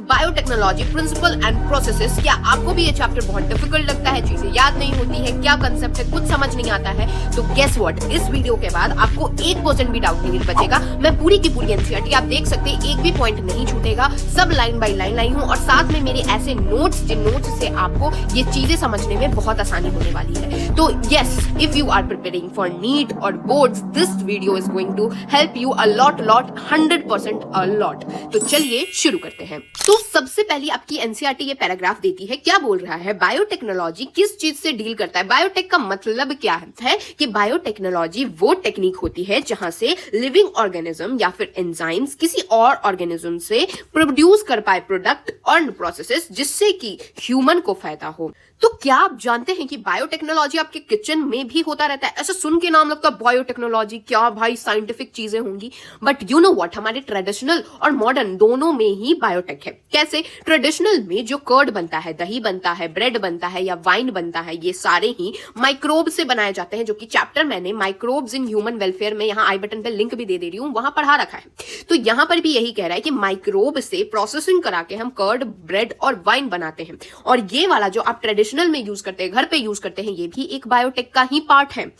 Biotechnology principle and processes. क्या आपको भी ये चैप्टर बहुत डिफिकल्ट लगता है, चीजें याद नहीं होती है, क्या कंसेप्ट है कुछ समझ नहीं आता है, तो गेस व्हाट, इस वीडियो के बाद आपको 1% भी डाउट नहीं बचेगा। मैं पूरी की पूरी एनसीईआरटी आप देख सकते हैं, एक भी पॉइंट नहीं छूटेगा, सब लाइन बाय लाइन लाई हूँ और साथ में मेरे ऐसे नोट्स जिन नोट्स से आपको ये चीजें समझने में बहुत आसानी होने वाली है। तो yes, if you are preparing for NEET और boards, this video is going to help you a lot 100% a lot. तो चलिए शुरू करते हैं। तो सबसे पहले आपकी एनसीईआरटी ये पैराग्राफ देती है, क्या बोल रहा है, बायोटेक्नोलॉजी किस चीज से डील करता है। बायोटेक का मतलब क्या है कि बायोटेक्नोलॉजी वो टेक्निक होती है जहां से लिविंग ऑर्गेनिज्म या फिर एंजाइम्स किसी और ऑर्गेनिज्म से प्रोड्यूस कर पाए प्रोडक्ट और प्रोसेसेस जिससे कि ह्यूमन को फायदा हो। तो क्या आप जानते हैं कि बायोटेक्नोलॉजी आपके किचन में भी होता रहता है। ऐसा सुन के नाम लगता है बायोटेक्नोलॉजी, क्या भाई साइंटिफिक चीजें होंगी, बट यू नो व्हाट, हमारे ट्रेडिशनल और मॉडर्न दोनों में ही बायोटेक है। कैसे? ट्रेडिशनल में जो कर्ड बनता है, दही बनता है, ब्रेड बनता है या वाइन बनता है, ये सारे ही माइक्रोब से बनाए जाते हैं, जो कि चैप्टर मैंने माइक्रोब्स इन ह्यूमन वेलफेयर में यहाँ आई बटन पे लिंक भी दे रही हूं, वहां पढ़ा रखा है। तो यहां पर भी यही कह रहा है कि माइक्रोब से प्रोसेसिंग करा के हम कर्ड, ब्रेड और वाइन बनाते हैं। और ये वाला जो आप ट्रेडिशनल में यूज करते हैं, घर पे यूज करते हैं, ये भी एक बायोटेक का ही पार्ट है।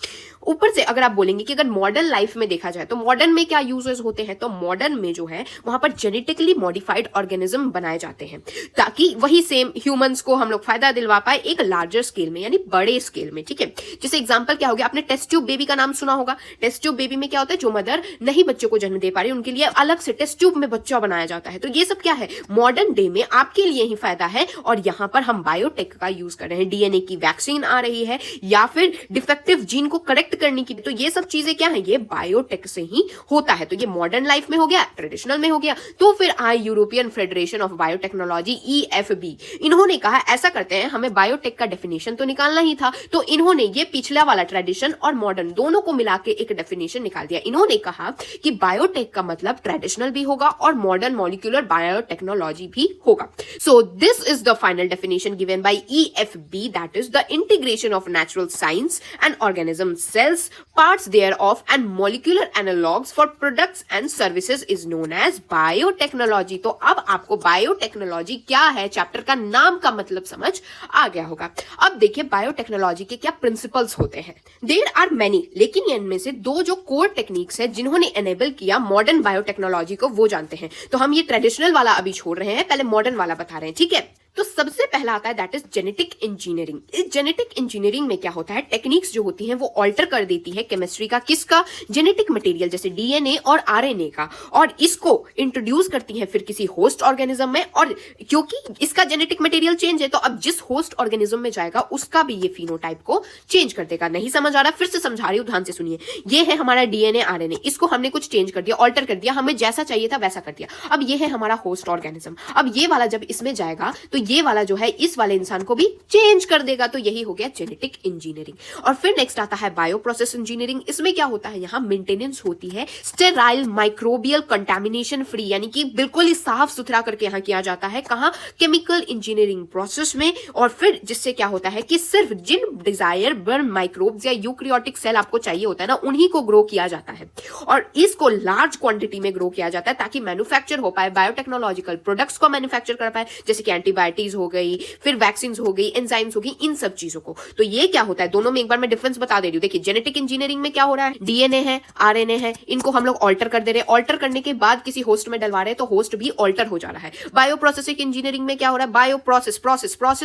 ऊपर से अगर आप बोलेंगे कि अगर मॉडर्न लाइफ में देखा जाए तो मॉडर्न में क्या यूजेस होते हैं, तो मॉडर्न में जो है वहां पर जेनेटिकली मॉडिफाइड ऑर्गेनिज्म बनाए जाते हैं ताकि वही सेम ह्यूमंस को हम लोग फायदा दिलवा पाए एक लार्जर स्केल में, यानी बड़े स्केल में। ठीक है, जैसे एग्जांपल क्या हो गया, आपने टेस्ट ट्यूब बेबी का नाम सुना होगा। टेस्ट ट्यूब बेबी में क्या होता है, जो मदर नहीं बच्चे को जन्म दे पा रही, उनके लिए अलग से टेस्ट ट्यूब में बच्चा बनाया जाता है। तो ये सब क्या है, मॉडर्न डे में आपके लिए ही फायदा है। और यहां पर हम बायोटेक का यूज कर रहे हैं, डीएनए की वैक्सीन आ रही है या फिर डिफेक्टिव जीन को करेक्ट करने की, तो ये सब चीजें क्या है, ये बायोटेक से ही होता है। तो ये मॉडर्न लाइफ में हो गया, ट्रेडिशनल में हो गया। तो फिर आए European federation of biotechnology EFB, इन्होंने कहा ऐसा करते हैं, हमें बायोटेक का डेफिनेशन तो निकालना ही था। तो इन्होंने ये पिछला वाला ट्रेडिशन और मॉडर्न दोनों को मिला के एक डेफिनेशन निकाल दिया। इन्होंने कहा कि बायोटेक का मतलब ट्रेडिशनल भी होगा और मॉडर्न मॉलिक्यूलर बायोटेक्नोलॉजी भी होगा। So this is the final definition given by EFB, that is the integration of natural science and organism sales, parts thereof and molecular analogs for products and services is known as biotechnology। तो अब आपको biotechnology क्या है, chapter का नाम का मतलब समझ आ गया होगा। अब देखिए बायोटेक्नोलॉजी के क्या प्रिंसिपल्स होते हैं। देयर आर मेनी, लेकिन इनमें से दो जो कोर टेक्निक्स है जिन्होंने एनेबल किया मॉडर्न बायोटेक्नोलॉजी को, वो जानते हैं। तो हम ये ट्रेडिशनल वाला अभी छोड़ रहे हैं, पहले मॉडर्न वाला बता रहे हैं। ठीक है, तो सबसे पहला आता है दैट इज जेनेटिक इंजीनियरिंग। इस जेनेटिक इंजीनियरिंग में क्या होता है, टेक्निक्स जो होती हैं वो ऑल्टर कर देती है केमिस्ट्री का, किसका, जेनेटिक मटेरियल जैसे डीएनए और आरएनए का, और इसको इंट्रोड्यूस करती है फिर किसी होस्ट ऑर्गेनिज्म में। और क्योंकि इसका जेनेटिक मटेरियल चेंज है, तो अब जिस होस्ट ऑर्गेनिज्म में जाएगा उसका भी ये फिनोटाइप को चेंज कर देगा। नहीं समझ आ रहा, फिर से समझा रही हूं, ध्यान से सुनिए। ये है हमारा डीएनए आरएनए, इसको हमने कुछ चेंज कर दिया, ऑल्टर कर दिया, हमें जैसा चाहिए था वैसा कर दिया। अब ये है हमारा होस्ट ऑर्गेनिज्म। अब ये वाला जब इसमें जाएगा तो ये वाला जो है इस वाले इंसान को भी चेंज कर देगा। तो यही हो गया जेनेटिक इंजीनियरिंग। और फिर नेक्स्ट आता है बायो प्रोसेस इंजीनियरिंग। इसमें क्या होता है, यहां मेंटेनेंस होती है स्टेराइल माइक्रोबियल कंटामिनेशन फ्री, यानी कि बिल्कुल ही साफ सुथरा करके यहां किया जाता है। कहां, केमिकल इंजीनियरिंग प्रोसेस में। और फिर जिससे क्या होता है कि सिर्फ जिन डिजायर बर्न माइक्रोब्स या यूक्रियोटिक सेल आपको चाहिए होता है ना, उन्हीं को ग्रो किया जाता है और इसको लार्ज क्वांटिटी में ग्रो किया जाता है ताकि मैन्युफैक्चर हो पाए, बायोटेक्नोलॉजिकल प्रोडक्ट्स को मैन्युफैक्चर कर पाए, जैसे कि एंटीबायोटिक्स हो गई, फिर वैक्सीन हो गई, एंजाइम्स हो गई, इन सब चीजों को। तो ये क्या होता है, दोनों में एक बार मैं डिफरेंस बता दे रही हूं। देखिए जेनेटिक इंजीनियरिंग में क्या हो रहा है, डीएनए है, आरएनए है, इनको हम लोग ऑल्टर कर दे रहे हैं, ऑल्टर करने के बाद किसी होस्ट में डलवा रहे हैं तो होस्ट भी ऑल्टर हो जा रहा है। बायो प्रोसेसिंग इंजीनियरिंग में क्या हो रहा है, बायो प्रोसेस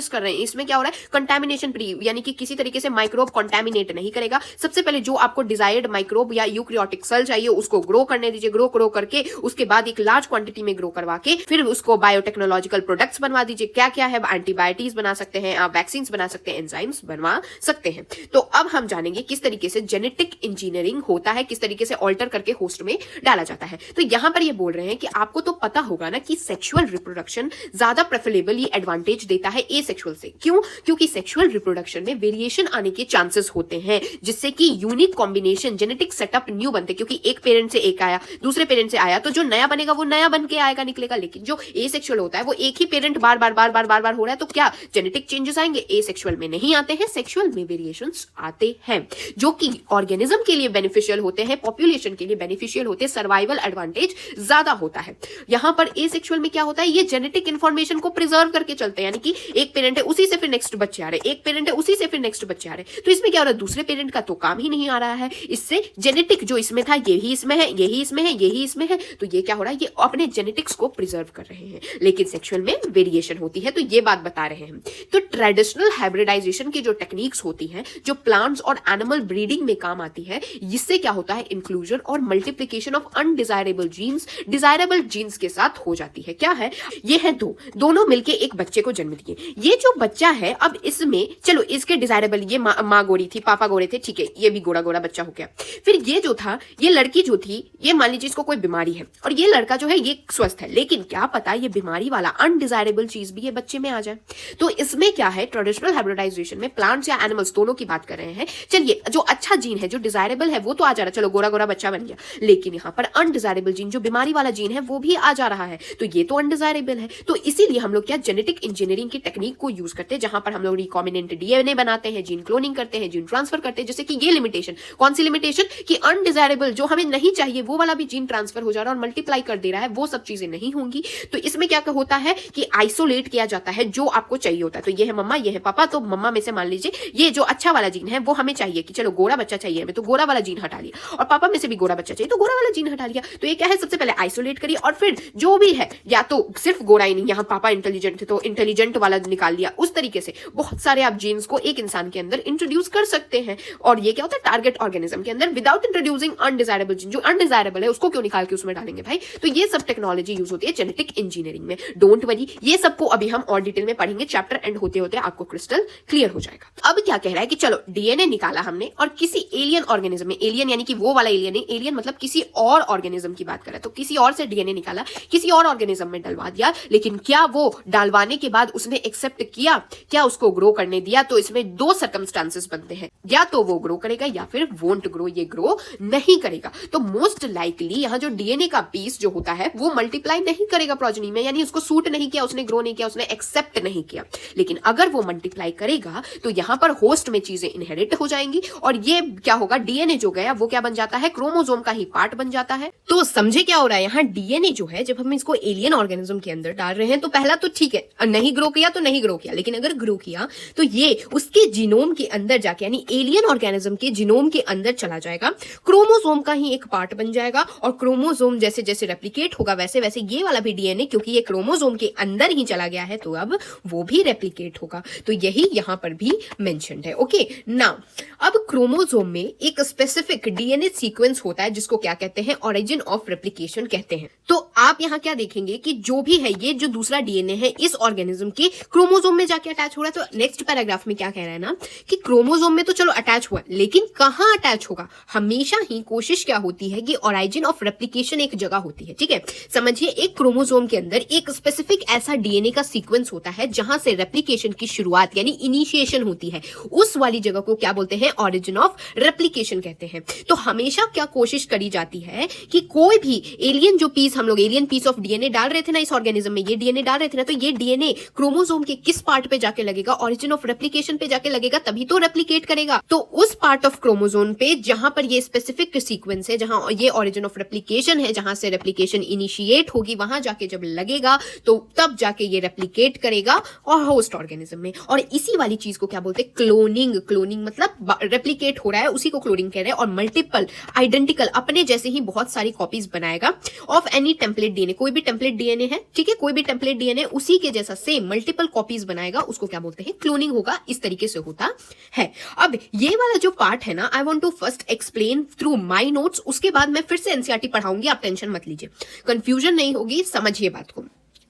कर रहे हैं। इसमें क्या हो रहा है, कंटामिनेशन फ्री, यानी कि किसी तरीके से माइक्रोब कंटामिनेट नहीं करेगा। सबसे पहले जो आपको डिजायर्ड माइक्रोब या यूक्रियोटिक सेल चाहिए उसको ग्रो करने दीजिए, ग्रो करके उसके बाद एक लार्ज क्वांटिटी में ग्रो करवा के फिर उसको बायोटेक्नोलॉजिकल प्रोडक्ट्स बनवा दीजिए। क्या क्या है, एंटीबायोटिक्स बना सकते हैं आप, वैक्सीन बना सकते हैं, एंजाइम्स बनवा सकते हैं। तो अब हम जानेंगे किस तरीके से जेनेटिक इंजीनियरिंग होता है, किस तरीके से ऑल्टर करके होस्ट में डाला जाता है। तो यहां पर ये बोल रहे हैं कि आपको तो पता होगा ना कि सेक्सुअल रिप्रोडक्शन ज्यादा प्रेफरेबली एडवांटेज देता है एसेक्सुअल से। क्यों? क्योंकि सेक्सुअल रिप्रोडक्शन में वेरिएशन आने के चांसेस होते हैं, जिससे कि unique combination, genetic setup new बनते, क्योंकि एक पेरेंट से एक आया, दूसरे पेरेंट से आया, तो जो नया बनेगा वो नया बन के आएगा, निकलेगा। लेकिन जो एसेक्सुअल होता है वो एक ही पेरेंट बार बार बार बार हो रहा है, तो क्या जेनेटिक चेंजेस आएंगे? एसेक्सुअल में नहीं आते हैं, सेक्सुअल में वेरिएशंस आते हैं जो कि ऑर्गेनिज्म के लिए बेनिफिशियल होते हैं, पॉपुलेशन के लिए बेनिफिशियल होते हैं, सर्वाइवल एडवांटेज ज्यादा होता है। यहां पर एसेक्सुअल में क्या होता है, ये जेनेटिक इंफॉर्मेशन को प्रिजर्व करके चलते हैं, यानी कि एक पेरेंट है उसी से फिर नेक्स्ट बच्चे आ रहे, एक पेरेंट है उसी से फिर नेक्स्ट बच्चे आ रहे, तो इसमें क्या हो रहा है, दूसरे पेरेंट का तो काम ही नहीं आ रहा है, इससे जेनेटिक जो इसमें था यही इसमें है, यही इसमें है, यही इसमें है, तो ये क्या हो रहा है, ये अपने जेनेटिक्स को प्रिजर्व कर रहे हैं। लेकिन सेक्सुअल में वेरिएशन होती है, तो ये बात बता रहे हैं। तो ट्रेडिशनल हाइब्रिडाइजेशन की जो टेक्निक्स होती हैं, जो प्लांट्स और एनिमल ब्रीडिंग में काम आती है, इससे क्या होता है, इंक्लूजन और multiplication of undesirable genes desirable genes के साथ हो जाती है। क्या है, ये है दोनों मिलके एक बच्चे को जन्म दिए। ये जो बच्चा है, अब इसमें चलो इसके डिजायरेबल, ये माँ गोरी थी, पापा गोरे थे, ठीक है, ये भी गोरा गोरा बच्चा हो गया। फिर ये जो था, ये लड़की जो थी, ये मान लीजिए इसको कोई बीमारी है, और ये लड़का जो है ये स्वस्थ है, लेकिन क्या पता ये बीमारी वाला अनडिजायरेबल चीज भी ये बच्चे में आ जाए। तो इसमें क्या है, ट्रेडिशनल हाइब्रिडाइजेशन में प्लांट्स या एनिमल्स दोनों की बात कर रहे हैं, चलिए जो अच्छा जीन है, जो डिजायरेबल है, वो तो आ जा रहा है, चलो गोरा गोरा बच्चा बन गया, लेकिन यहाँ पर अनडिजायरेबल जीन, जो बीमारी वाला जीन है, वो भी आ जा रहा है, तो ये तो अनडिजायरेबल है। तो इसीलिए हम लोग क्या जेनेटिक इंजीनियरिंग की टेक्निक को यूज करते हैं, जहां पर हम लोग रिकॉम्बिनेंट डीएनए बनाते हैं, जीन क्लोनिंग करते हैं, जीन ट्रांसफर करते हैं। जैसे कि ये लिमिटेशन, कौन सी लिमिटेशन, कि अनडिजायरेबल जो हमें नहीं चाहिए वो वाला भी जीन ट्रांसफर हो जा रहा है और मल्टीप्लाई कर दे रहा है, वो सब चीजें नहीं होंगी। तो इसमें क्या होता है कि आइसोलेट किया जाता है जो आपको चाहिए होता है। तो ये है मम्मा, ये है पापा, तो मम्मा में से मान लीजिए ये जो अच्छा वाला जीन है वो हमें चाहिए, कि चलो गोरा बच्चा चाहिए हमें, तो गोरा वाला जीन हटा लिया, और पापा में से भी गोरा बच्चा चाहिए तो गोरा वाला जीन हटा लिया। तो ये क्या है, सबसे पहले आइसोलेट करिए, और फिर जो भी है, या तो सिर्फ गोरा ही नहीं, यहाँ पापा इंटेलिजेंट थे तो इंटेलिजेंट वाला निकाल लिया, उस तरीके से बहुत सारे आप जीन्स को एक इंसान के अंदर इंट्रोड्यूस कर सकते हैं। और ये क्या होता है, टारगेट ऑर्गेनिज्म के अंदर विदाउट इंट्रोड्यूसिंग अनडिजायरेबल जीन, जो अनडिजायरेबल है उसको क्यों निकाल के उसमें डालेंगे भाई। तो ये सब टेक्नोलॉजी यूज होती है जेनेटिक इंजीनियरिंग में। डोंट वरी, ये सबको अभी हम और डिटेल में पढ़ेंगे, चैप्टर एंड होते होते आपको क्रिस्टल क्लियर हो जाएगा। अब क्या कह रहा है कि चलो डीएनए निकाला हमने, और किसी एलियन ऑर्गेनिज्म में, एलियन यानी कि वो वाला एलियन नहीं, एलियन मतलब किसी और ऑर्गेनिज्म की बात कर रहा है, तो किसी और से डीएनए निकाला, किसी और ऑर्गेनिज्म में डलवा दिया, लेकिन क्या वो डालवाने के बाद उसने एक्सेप्ट किया, क्या उसको ग्रो करने दिया? तो इसमें दो सर्कमस्टांसेस बनते हैं, या तो वो ग्रो करेगा या फिर वोंट ग्रो, ये ग्रो नहीं करेगा। तो मोस्ट लाइकली यहाँ जो डीएनए का पीस जो होता है वो मल्टीप्लाई नहीं करेगा प्रोजेनी में, यानी उसको सूट नहीं किया, उसने ग्रो नहीं किया, उसने एक्सेप्ट नहीं किया। लेकिन अगर वो मल्टीप्लाई करेगा तो यहाँ पर होस्ट में चीजें इनहेरिट हो जाएंगी, और ये क्या होगा, डीएनए जो गया वो क्या बन जाता है, क्रोमोसोम का ही पार्ट बन जाता है। तो समझे क्या हो रहा है, यहाँ डीएनए जो है, जब हम इसको एलियन ऑर्गेनिज्म के अंदर डाल रहे हैं, तो पहला तो ठीक है, नहीं ग्रो किया तो नहीं ग्रो किया, लेकिन अगर ग्रो किया तो ये उसके जीनोम के अंदर जाके, यानी एलियन ऑर्गेनिज्म के जीनोम के अंदर चला जाएगा, क्रोमोसोम का ही एक पार्ट बन जाएगा, और क्रोमोसोम जैसे जैसे रेप्लिकेट होगा वैसे वैसे ये वाला भी डीएनए, क्योंकि ये क्रोमोसोम के अंदर ही चला गया है, तो अब वो भी रेप्लिकेट होगा। तो यही यहां पर भी मेंशन्ड है। ओके, नाउ अब क्रोमोसोम में एक स्पेसिफिक डीएनए सीक्वेंस होता है जिसको क्या कहते हैं, ओरिजिन ऑफ रेप्लिकेशन कहते हैं। तो आप यहां क्या देखेंगे कि जो भी है, ये जो दूसरा डीएनए है इस ऑर्गेनिज्म के क्रोमोसोम में जाके अटैच हो रहा है। तो नेक्स्ट पैराग्राफ में क्या कह रहा है ना, कि क्रोमोसोम में तो चलो अटैच हुआ, लेकिन कहां अटैच होगा, हमेशा ही कोशिश क्या होती है कि ओरिजिन ऑफ रेप्लिकेशन एक जगह होती है। ठीक है, समझिए, एक क्रोमोसोम के अंदर एक स्पेसिफिक ऐसा डीएनए का सीक्वेंस होता है जहां से रेप्लिकेशन की शुरुआत यानी इनिशिएशन होती है, उस वाली जगह को क्या बोलते हैं, ओरिजिन ऑफ रेप्लिकेशन कहते हैं। तो हमेशा क्या कोशिश करी जाती है कि कोई भी एलियन जो पीस, हम लोग एलियन पीस ऑफ डीएनए डाल रहे थे ना इस ऑर्गेनिज्म में, ये डीएनए डाल रहे थे ना, तो ये डीएनए क्रोमोसोम के किस पार्ट पे जाके लगेगा, ओरिजिन ऑफ रेप्लिकेशन पे जाके लगेगा, तभी तो रेप्लिकेट करेगा। तो उस पार्ट ऑफ क्रोमोसोम पे जहां पर ये स्पेसिफिक सीक्वेंस है, जहां ये ओरिजिन ऑफ रेप्लिकेशन है, जहां से रेप्लिकेशन इनिशिएट होगी, वहां जाके जब लगेगा तो तब जाके ये रेप्लिकेट करेगा और होस्ट ऑर्गेनिज्म में। और इसी वाली चीज को क्या बोलते हैं, क्लोनिंग। क्लोनिंग मतलब रेप्लिकेट हो रहा है, उसी को क्लोनिंग कह रहे हैं। और मल्टीपल आइडेंटिकल, अपने जैसे ही बहुत सारी कॉपीज बनाएगा ऑफ एनी टेम्पलेट डीएनए। कोई भी टेम्पलेट डीएनए है, ठीक है, कोई भी टेम्पलेट डीएनए उसी के जैसा सेम मल्टीपल कॉपीज बनाएगा, उसको क्या बोलते हैं, क्लोनिंग होगा। इस तरीके से होता है। अब ये वाला जो पार्ट है ना, I want to first explain through my notes, उसके बाद मैं फिर से एनसीईआरटी पढ़ाऊंगी, आप टेंशन मत लीजिए, कंफ्यूजन नहीं होगी, समझिए बात को।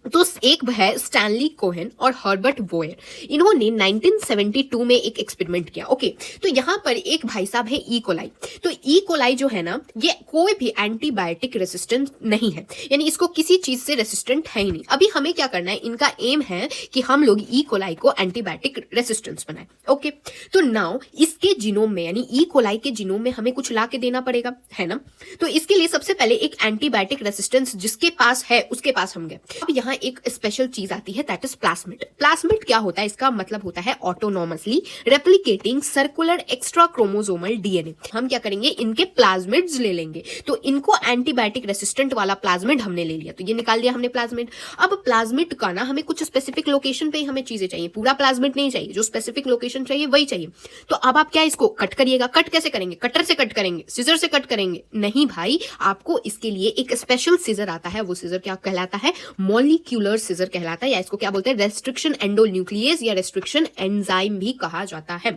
तो एक है स्टैनली कोहेन और हर्बर्ट वोयर, इन्होंने 1972 में एक एक्सपेरिमेंट किया। ओके, तो यहां पर एक भाई साहब है ई कोलाई। तो ई कोलाई जो है ना, ये कोई भी एंटीबायोटिक रेसिस्टेंट नहीं है, यानी इसको किसी चीज से रेसिस्टेंट है ही नहीं। अभी हमें क्या करना है, इनका एम है कि हम लोग ई कोलाई को एंटीबायोटिक रेसिस्टेंस बनाए। ओके, तो नाउ इसके जीनोम में, यानी ई कोलाई के जीनोम में हमें कुछ ला के देना पड़ेगा, है ना। तो इसके लिए सबसे पहले एक एंटीबायोटिक रेसिस्टेंस जिसके पास है उसके पास हम गए। अब यहाँ एक स्पेशल चीज आती है, दैट इज प्लाज्मिड। प्लाज्मिड क्या होता है? इसका मतलब होता है autonomously replicating circular extra chromosomal DNA. हम क्या करेंगे, इनके प्लाज्मिड्स ले लेंगे। तो इनको एंटीबायोटिक रेसिस्टेंट वाला प्लाज्मिड हमने ले लिया, तो ये निकाल लिया हमने प्लाज्मिड। अब प्लाज्मिड का ना हमें कुछ स्पेसिफिक लोकेशन पे ही हमें चीजें चाहिए, पूरा प्लाज्मिड नहीं चाहिए, जो स्पेसिफिक लोकेशन चाहिए वही चाहिए। तो अब आप क्या इसको कट करिएगा। कट कैसे करेंगे? कटर से कट करेंगे, सीजर से कट करेंगे? नहीं भाई, आपको इसके लिए एक स्पेशल सीजर आता है। वो सीजर क्या कहलाता है? मॉलिक्यूलर सीजर कहलाता है, या इसको क्या बोलते हैं? रेस्ट्रिक्शन एंडोन्यूक्लियस या रेस्ट्रिक्शन एंजाइम भी कहा जाता है।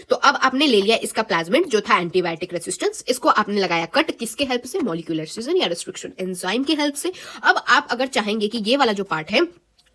तो अब आपने ले लिया इसका प्लाज्मिड जो था एंटीबायोटिक रेसिस्टेंस, इसको आपने लगाया कट, किसके हेल्प से? मॉलिक्यूलर सीजर या रेस्ट्रिक्शन एंजाइम की हेल्प से। अब आप अगर चाहेंगे कि ये वाला जो पार्ट है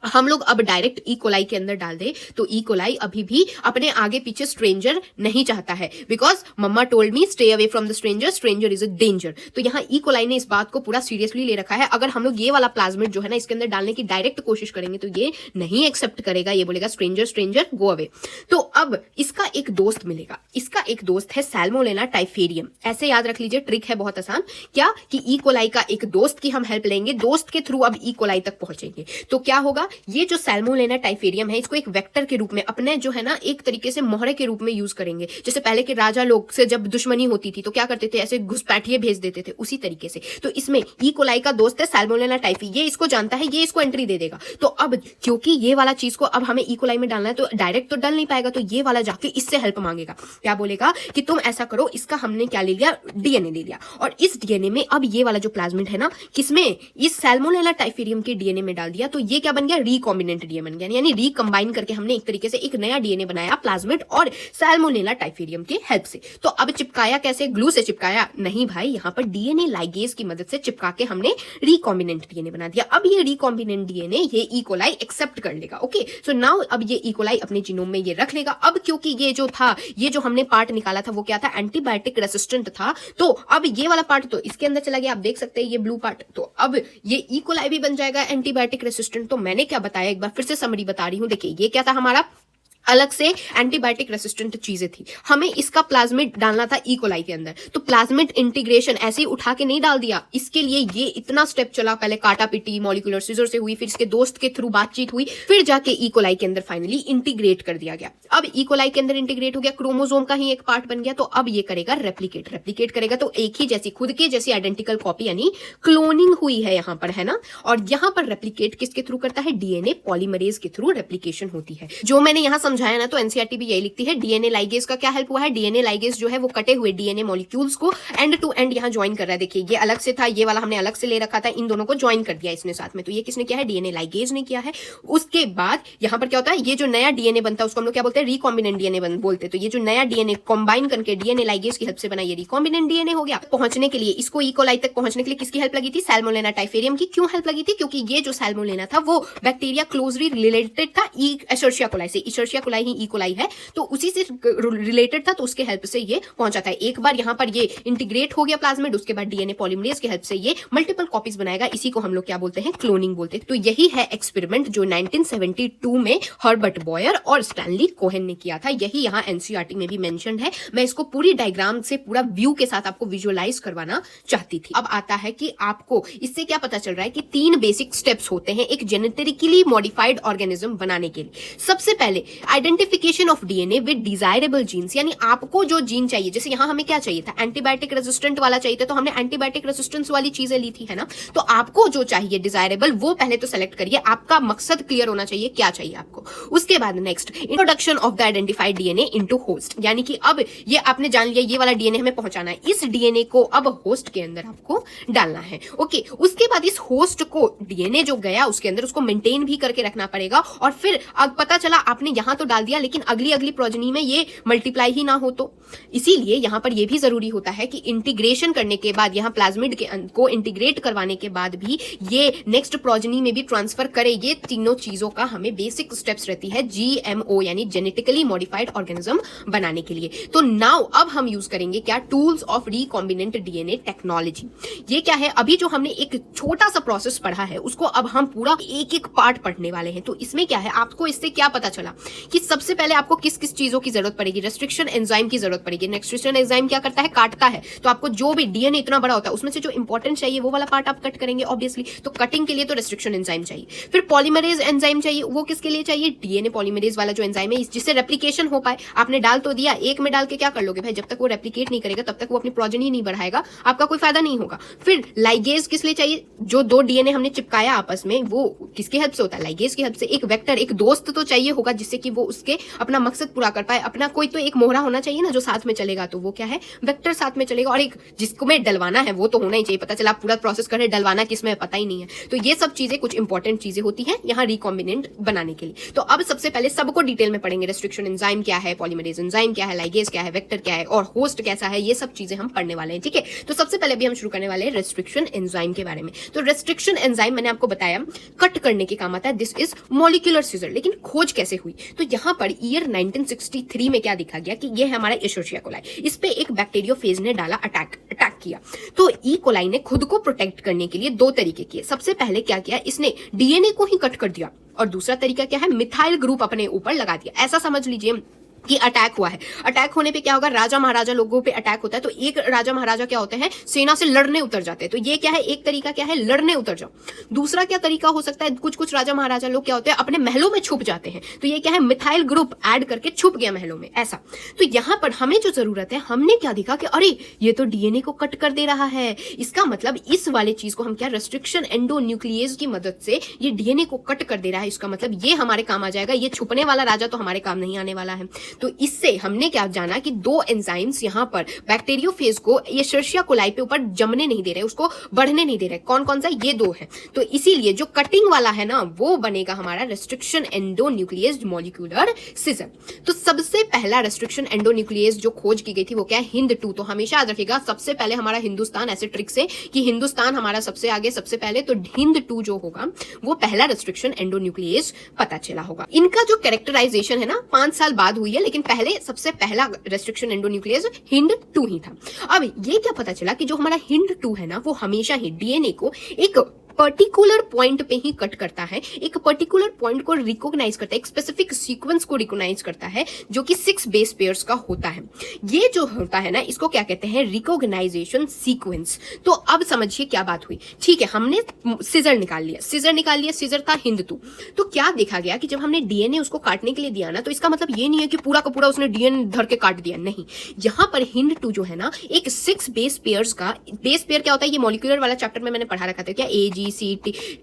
हम लोग अब डायरेक्ट ई कोलाई के अंदर डाल दे, तो ई कोलाई अभी भी अपने आगे पीछे स्ट्रेंजर नहीं चाहता है, because mamma told me stay away from the stranger, stranger is a danger. तो यहाँ ई कोलाई ने इस बात को पूरा सीरियसली ले रखा है। अगर हम लोग ये वाला प्लाज्मिड जो है ना इसके अंदर डालने की डायरेक्ट कोशिश करेंगे तो ये नहीं एक्सेप्ट करेगा, ये बोलेगा स्ट्रेंजर स्ट्रेंजर गो अवे। तो अब इसका एक दोस्त मिलेगा, इसका एक दोस्त है सैल्मोनेला टाइफेरियम। ऐसे याद रख लीजिए, ट्रिक है बहुत आसान, क्या कि ई कोलाई का एक दोस्त की हम हेल्प लेंगे, दोस्त के थ्रू अब ई कोलाई तक पहुंचेंगे। तो क्या होगा, ये जो सैल्मोनेला टाइफेरियम है इसको एक वेक्टर के रूप में अपने जो है ना एक तरीके से मोहरे के रूप में यूज करेंगे। जैसे पहले के राजा लोग से जब दुश्मनी होती थी तो क्या करते थे, ऐसे घुसपैठिए भेज देते थे, उसी तरीके से। तो इसमें ई कोलाई का दोस्त है सैल्मोनेला टाइफी, ये इसको जानता है, ये इसको एंट्री दे देगा। तो अब क्योंकि ये वाला चीज को अब हमें ई कोलाई में डालना है तो डायरेक्ट तो डल नहीं पाएगा, तो ये वाला जाके इससे हेल्प मांगेगा। क्या बोलेगा कि तुम ऐसा करो, इसका हमने क्या ले लिया, डीएनए ले लिया, और इस डीएनए में अब ये वाला जो प्लाज्मिड है ना, किसमें, इस सैल्मोनेला टाइफेरियम के डीएनए में डाल दिया। तो ये क्या बन गया, रिकॉम्बिनेंट डीएनए बन गया, यानी रिकंबाइन करके हमने एक तरीके से एक नया डीएनए बनाया प्लाज्मिड और सैल्मोनेला टाइफेरियम के हेल्प से। तो अब चिपकाया कैसे, ग्लू से चिपकाया? नहीं भाई, यहां पर डीएनए लाइगेज की मदद से चिपका के हमने रिकॉम्बिनेंट डीएनए बना दिया। अब ये रिकॉम्बिनेंट डीएनए ये ई कोलाई एक्सेप्ट कर लेगा। ओके, सो नाउ अब ये ई कोलाई अपने जीनोम में ये रख लेगा। अब क्योंकि ये जो था, ये जो हमने पार्ट निकाला था वो क्या था, एंटीबायोटिक रेसिस्टेंट था, तो अब ये वाला पार्ट तो इसके अंदर चला गया। आप देख सकते हैं ये ब्लू पार्ट, तो अब ये ई कोलाई भी बन जाएगा एंटीबायोटिक रेसिस्टेंट। तो मैंने क्या बताया, एक बार फिर से समरी बता रही हूं। देखिए, ये क्या था, हमारा अलग से एंटीबायोटिक रेसिस्टेंट चीजें थी, हमें इसका प्लाज्मिड डालना था ई कोलाई के अंदर। तो प्लाज्मिड इंटीग्रेशन ऐसे ही उठा के नहीं डाल दिया, इसके लिए ये इतना स्टेप चला, पहले काटा पिटी मॉलिक्यूलर सीजर से हुई, फिर इसके दोस्त के थ्रू बातचीत हुई, फिर जाके ई कोलाई के अंदर फाइनली इंटीग्रेट कर दिया गया। अब ई कोलाई के अंदर इंटीग्रेट हो गया, क्रोमोसोम का ही एक पार्ट बन गया। तो अब ये करेगा रेप्लिकेट, रेप्लिकेट करेगा तो एक ही जैसी, खुद के जैसी आइडेंटिकल कॉपी, यानी क्लोनिंग हुई है यहां पर, है ना। और यहां पर रेप्लिकेट किसके थ्रू करता है, डीएनए पॉलीमरेज के थ्रू रेप्लिकेशन होती है। जो मैंने यहां समझाया ना, तो एनसीईआरटी भी यही लिखती है, डीएनए लाइगेज का क्या हेल्प हुआ है, डीएनए लाइगेज जो है वो कटे हुए डीएनए मॉलिक्यूल्स को एंड टू एंड यहां ज्वाइन कर रहा है। देखिए, ये अलग से था, ये वाला हमने अलग से ले रखा था, इन दोनों को ज्वाइन कर दिया इसने साथ में। तो ये किसने किया है, डीएनए लाइगेज ने किया है। उसके बाद यहां पर क्या होता है, ये जो नया डीएनए बनता है उसको हम लोग क्या बोलते हैं, रिकॉम्बिनेंट डीएनए बोलते हैं। तो ये जो नया डीएनए कंबाइन करके डीएनए लाइगेज की हेल्प से बना, ये रिकॉम्बिनेंट डीएनए हो गया। पहुंचने के लिए, इसको ई कोलाई तक पहुंचने के लिए किसकी हेल्प लगी थी, सैल्मोनेला टाइफेरियम की। क्यों हेल्प लगी थी, क्योंकि ये जो सैल्मोनेला था वो बैक्टीरिया क्लोजली रिलेटेड था एशर्शिया कोलाई से, एशर्शिया कोलाई ही ई कोलाई है, तो उसी से रिलेटेड था, तो उसके हेल्प से ये पहुंचा था। एक बार यहां पर ये इंटीग्रेट हो गया प्लाज्मिड, उसके बाद डीएनए पॉलीमरेज की हेल्प से ये मल्टीपल कॉपीज बनाएगा। इसी को हम लोग क्या बोलते हैं, क्लोनिंग बोलते हैं। तो यही है एक्सपेरिमेंट जो 1972 में हर्बर्ट बॉयर और स्टैनली कोहेन ने किया था। यही यहां एनसीईआरटी में भी मेंशन्ड है। मैं इसको पूरी डायग्राम से, पूरा व्यू के साथ आपको विजुअलाइज करवाना चाहती थी। अब आता है कि आपको इससे क्या पता चल रहा है कि 3 बेसिक स्टेप्स होते हैं एक जेनेटिकली मॉडिफाइड ऑर्गेनिज्म बनाने के लिए। सबसे पहले identification of DNA with desirable genes, यानी आपको जो जीन चाहिए, जैसे यहां हमें क्या चाहिए था, एंटीबायोटिक रेजिस्टेंट वाला चाहिए था, तो हमने एंटीबायोटिक रेजिस्टेंस वाली चीजें ली थी, है ना। तो आपको जो चाहिए डिजायरेबल, वो पहले तो सेलेक्ट करिए। आपका मकसद क्लियर होना चाहिए, क्या चाहिए आपको। उसके बाद next, introduction of the identified DNA into host, यानी कि अब ये आपने जान लिया ये वाला डीएनए हमें पहुंचाना है, इस डीएनए को अब होस्ट के अंदर आपको डालना है। ओके, उसके बाद इस होस्ट को, डीएनए जो गया उसके अंदर, उसको मेंटेन भी करके रखना पड़ेगा। और फिर अब पता चला आपने यहां तो डाल दिया, लेकिन अगली प्रोजेनी में ये मल्टीप्लाई ही ना हो, तो इसीलिए यहां पर ये भी जरूरी होता है कि इंटीग्रेशन करने के बाद, यहां प्लाज्मिड को इंटीग्रेट करवाने के बाद भी ये नेक्स्ट प्रोजेनी में भी ट्रांसफर करे। ये तीनों चीजों का हमें बेसिक स्टेप्स रहती है जीएमओ यानी जेनेटिकली मॉडिफाइड ऑर्गेनिज्म बनाने के लिए। तो नाउ अब हम यूज करेंगे क्या, tools of recombinant DNA technology. ये क्या है, अभी जो हमने एक छोटा सा प्रोसेस पढ़ा है उसको अब हम पूरा एक एक पार्ट पढ़ने वाले हैं। तो इसमें क्या है, आपको इससे क्या पता चला कि सबसे पहले आपको किस किस चीजों की जरूरत पड़ेगी, रेस्ट्रिक्शन एंजाइम की जरूरत पड़ेगी। रेस्ट्रिक्शन एंजाइम क्या करता है, काटता है। तो आपको जो भी डीएनए इतना बड़ा होता है उसमें से जो इंपॉर्टेंट चाहिए वो वाला पार्ट आप कट करेंगे ऑब्वियसली, तो कटिंग के लिए तो रेस्ट्रिक्शन एंजाइम चाहिए। फिर पॉलीमरेज एंजाइम चाहिए, वो किसके लिए चाहिए, डीएनए पॉलीमरेज वाला जो एंजाइम है जिससे रेप्लिकेशन हो पाए। आपने डाल तो दिया, एक में डाल के क्या कर लोगे भाई, जब तक वो रेप्लिकेट नहीं करेगा तब तक वो अपनी प्रोजेनी नहीं बढ़ाएगा, आपका कोई फायदा नहीं होगा। फिर लाइगेज किस लिए चाहिए, जो दो डीएनए हमने चिपकाया आपस में वो किसकी हेल्प से होता है, लाइगेज की हेल्प से। एक वेक्टर, एक दोस्त तो चाहिए होगा जिससे कि वो उसके अपना मकसद पूरा कर पाए। अपना कोई तो एक मोहरा होना चाहिए ना जो साथ में चलेगा, तो वो क्या है, वेक्टर साथ में चलेगा। और एक जिसको में डलवाना है वो तो होना ही चाहिए। पता चला आप पूरा प्रोसेस कर रहे, डलवाना किसमें पता ही नहीं है। तो ये सब चीजें कुछ इंपॉर्टेंट चीजें होती हैं यहाँ रिकॉम्बिनेंट बनाने के लिए। तो अब सबसे पहले सबको डिटेल में पढ़ेंगे, रेस्ट्रिक्शन एंजाइम क्या है, पॉलीमरेज एंजाइम क्या है, लाइगेज क्या है, वेक्टर क्या है और होस्ट कैसा है, ये सब चीजें हम पढ़ने वाले हैं। ठीक है, तो सबसे पहले अभी हम शुरू करने वाले हैं रेस्ट्रिक्शन एंजाइम के बारे में। तो रेस्ट्रिक्शन एंजाइम मैंने आपको बताया कट करने के काम आता है, दिस इज मॉलिक्यूलर सीजर। लेकिन खोज कैसे हुई, तो यहाँ पर ईयर 1963 में क्या देखा गया कि ये है हमारा एशेरिया कोलाई, इस पे एक बैक्टीरियोफेज ने डाला अटैक किया। तो ई कोलाई ने खुद को प्रोटेक्ट करने के लिए दो तरीके किए। सबसे पहले क्या किया, इसने डीएनए को ही कट कर दिया, और दूसरा तरीका क्या है, मिथाइल ग्रुप अपने ऊपर लगा दिया। ऐसा समझ लीजिए कि अटैक हुआ है। अटैक होने पे क्या होगा, राजा महाराजा लोगों पे अटैक होता है, तो एक राजा महाराजा क्या होते हैं, सेना से लड़ने उतर जाते हैं। तो ये क्या है, एक तरीका क्या है, लड़ने उतर जाओ। दूसरा क्या तरीका हो सकता है, कुछ कुछ राजा महाराजा लोग क्या होते हैं, अपने महलों में छुप जाते हैं। तो ये क्या है, मिथाइल ग्रुप ऐड करके छुप गया महलों में, ऐसा। तो यहां पर हमें जो जरूरत है, हमने क्या देखा कि अरे ये तो डीएनए को कट कर दे रहा है, इसका मतलब इस वाले चीज को हम क्या, रेस्ट्रिक्शन एंडोन्यूक्लियेज की मदद से ये डीएनए को कट कर दे रहा है, इसका मतलब ये हमारे काम आ जाएगा। ये छुपने वाला राजा तो हमारे काम नहीं आने वाला है। तो इससे हमने क्या जाना कि दो एंजाइम्स यहां पर बैक्टीरियोफेज को एशेरिया कोलाई पे ऊपर जमने नहीं दे रहे, उसको बढ़ने नहीं दे रहे। कौन कौन सा, ये दो है। तो इसीलिए जो कटिंग वाला है ना, वो बनेगा हमारा रेस्ट्रिक्शन एंडोन्यूक्लियेज मॉलिक्यूलर सीजर। तो सबसे पहला रेस्ट्रिक्शन एंडोन्यूक्लियेज जो खोज की गई थी वो क्या है, हिंद 2। तो हमेशा याद रखिएगा सबसे पहले हमारा हिंदुस्तान, ऐसे ट्रिक से कि हिंदुस्तान हमारा सबसे आगे सबसे पहले, तो हिंद 2 जो होगा वो पहला रेस्ट्रिक्शन एंडोन्यूक्लियेज पता चला होगा। इनका जो कैरेक्टराइजेशन है ना 5 साल बाद हुई है, लेकिन पहले सबसे पहला रेस्ट्रिक्शन एंडोन्यूक्लियेज हिंद 2 ही था। अब ये क्या पता चला कि जो हमारा हिंद 2 है ना, वो हमेशा ही डीएनए को एक पर्टिकुलर पॉइंट पे ही कट करता है, एक पर्टिकुलर पॉइंट को रिकॉग्नाइज करता है, एक स्पेसिफिक सीक्वेंस को रिकॉग्नाइज करता है जो कि 6 बेस पेयर्स का होता है। ये जो होता है ना, इसको क्या कहते हैं, रिकॉग्नाइजेशन सीक्वेंस। तो अब समझिए क्या बात हुई। ठीक है, हमने सीजर निकाल लिया, सीजर था हिंद 2। तो क्या देखा गया कि जब हमने डीएनए उसको काटने के लिए दिया ना, तो इसका मतलब ये नहीं है कि पूरा का पूरा उसने डीएनए धर के काट दिया, नहीं। यहां पर हिंद 2 जो है ना, एक 6 बेस पेयर्स का, बेस पेयर क्या होता है, ये मॉलिक्यूलर वाला चैप्टर में मैंने पढ़ा रखा था, क्या ए जी सी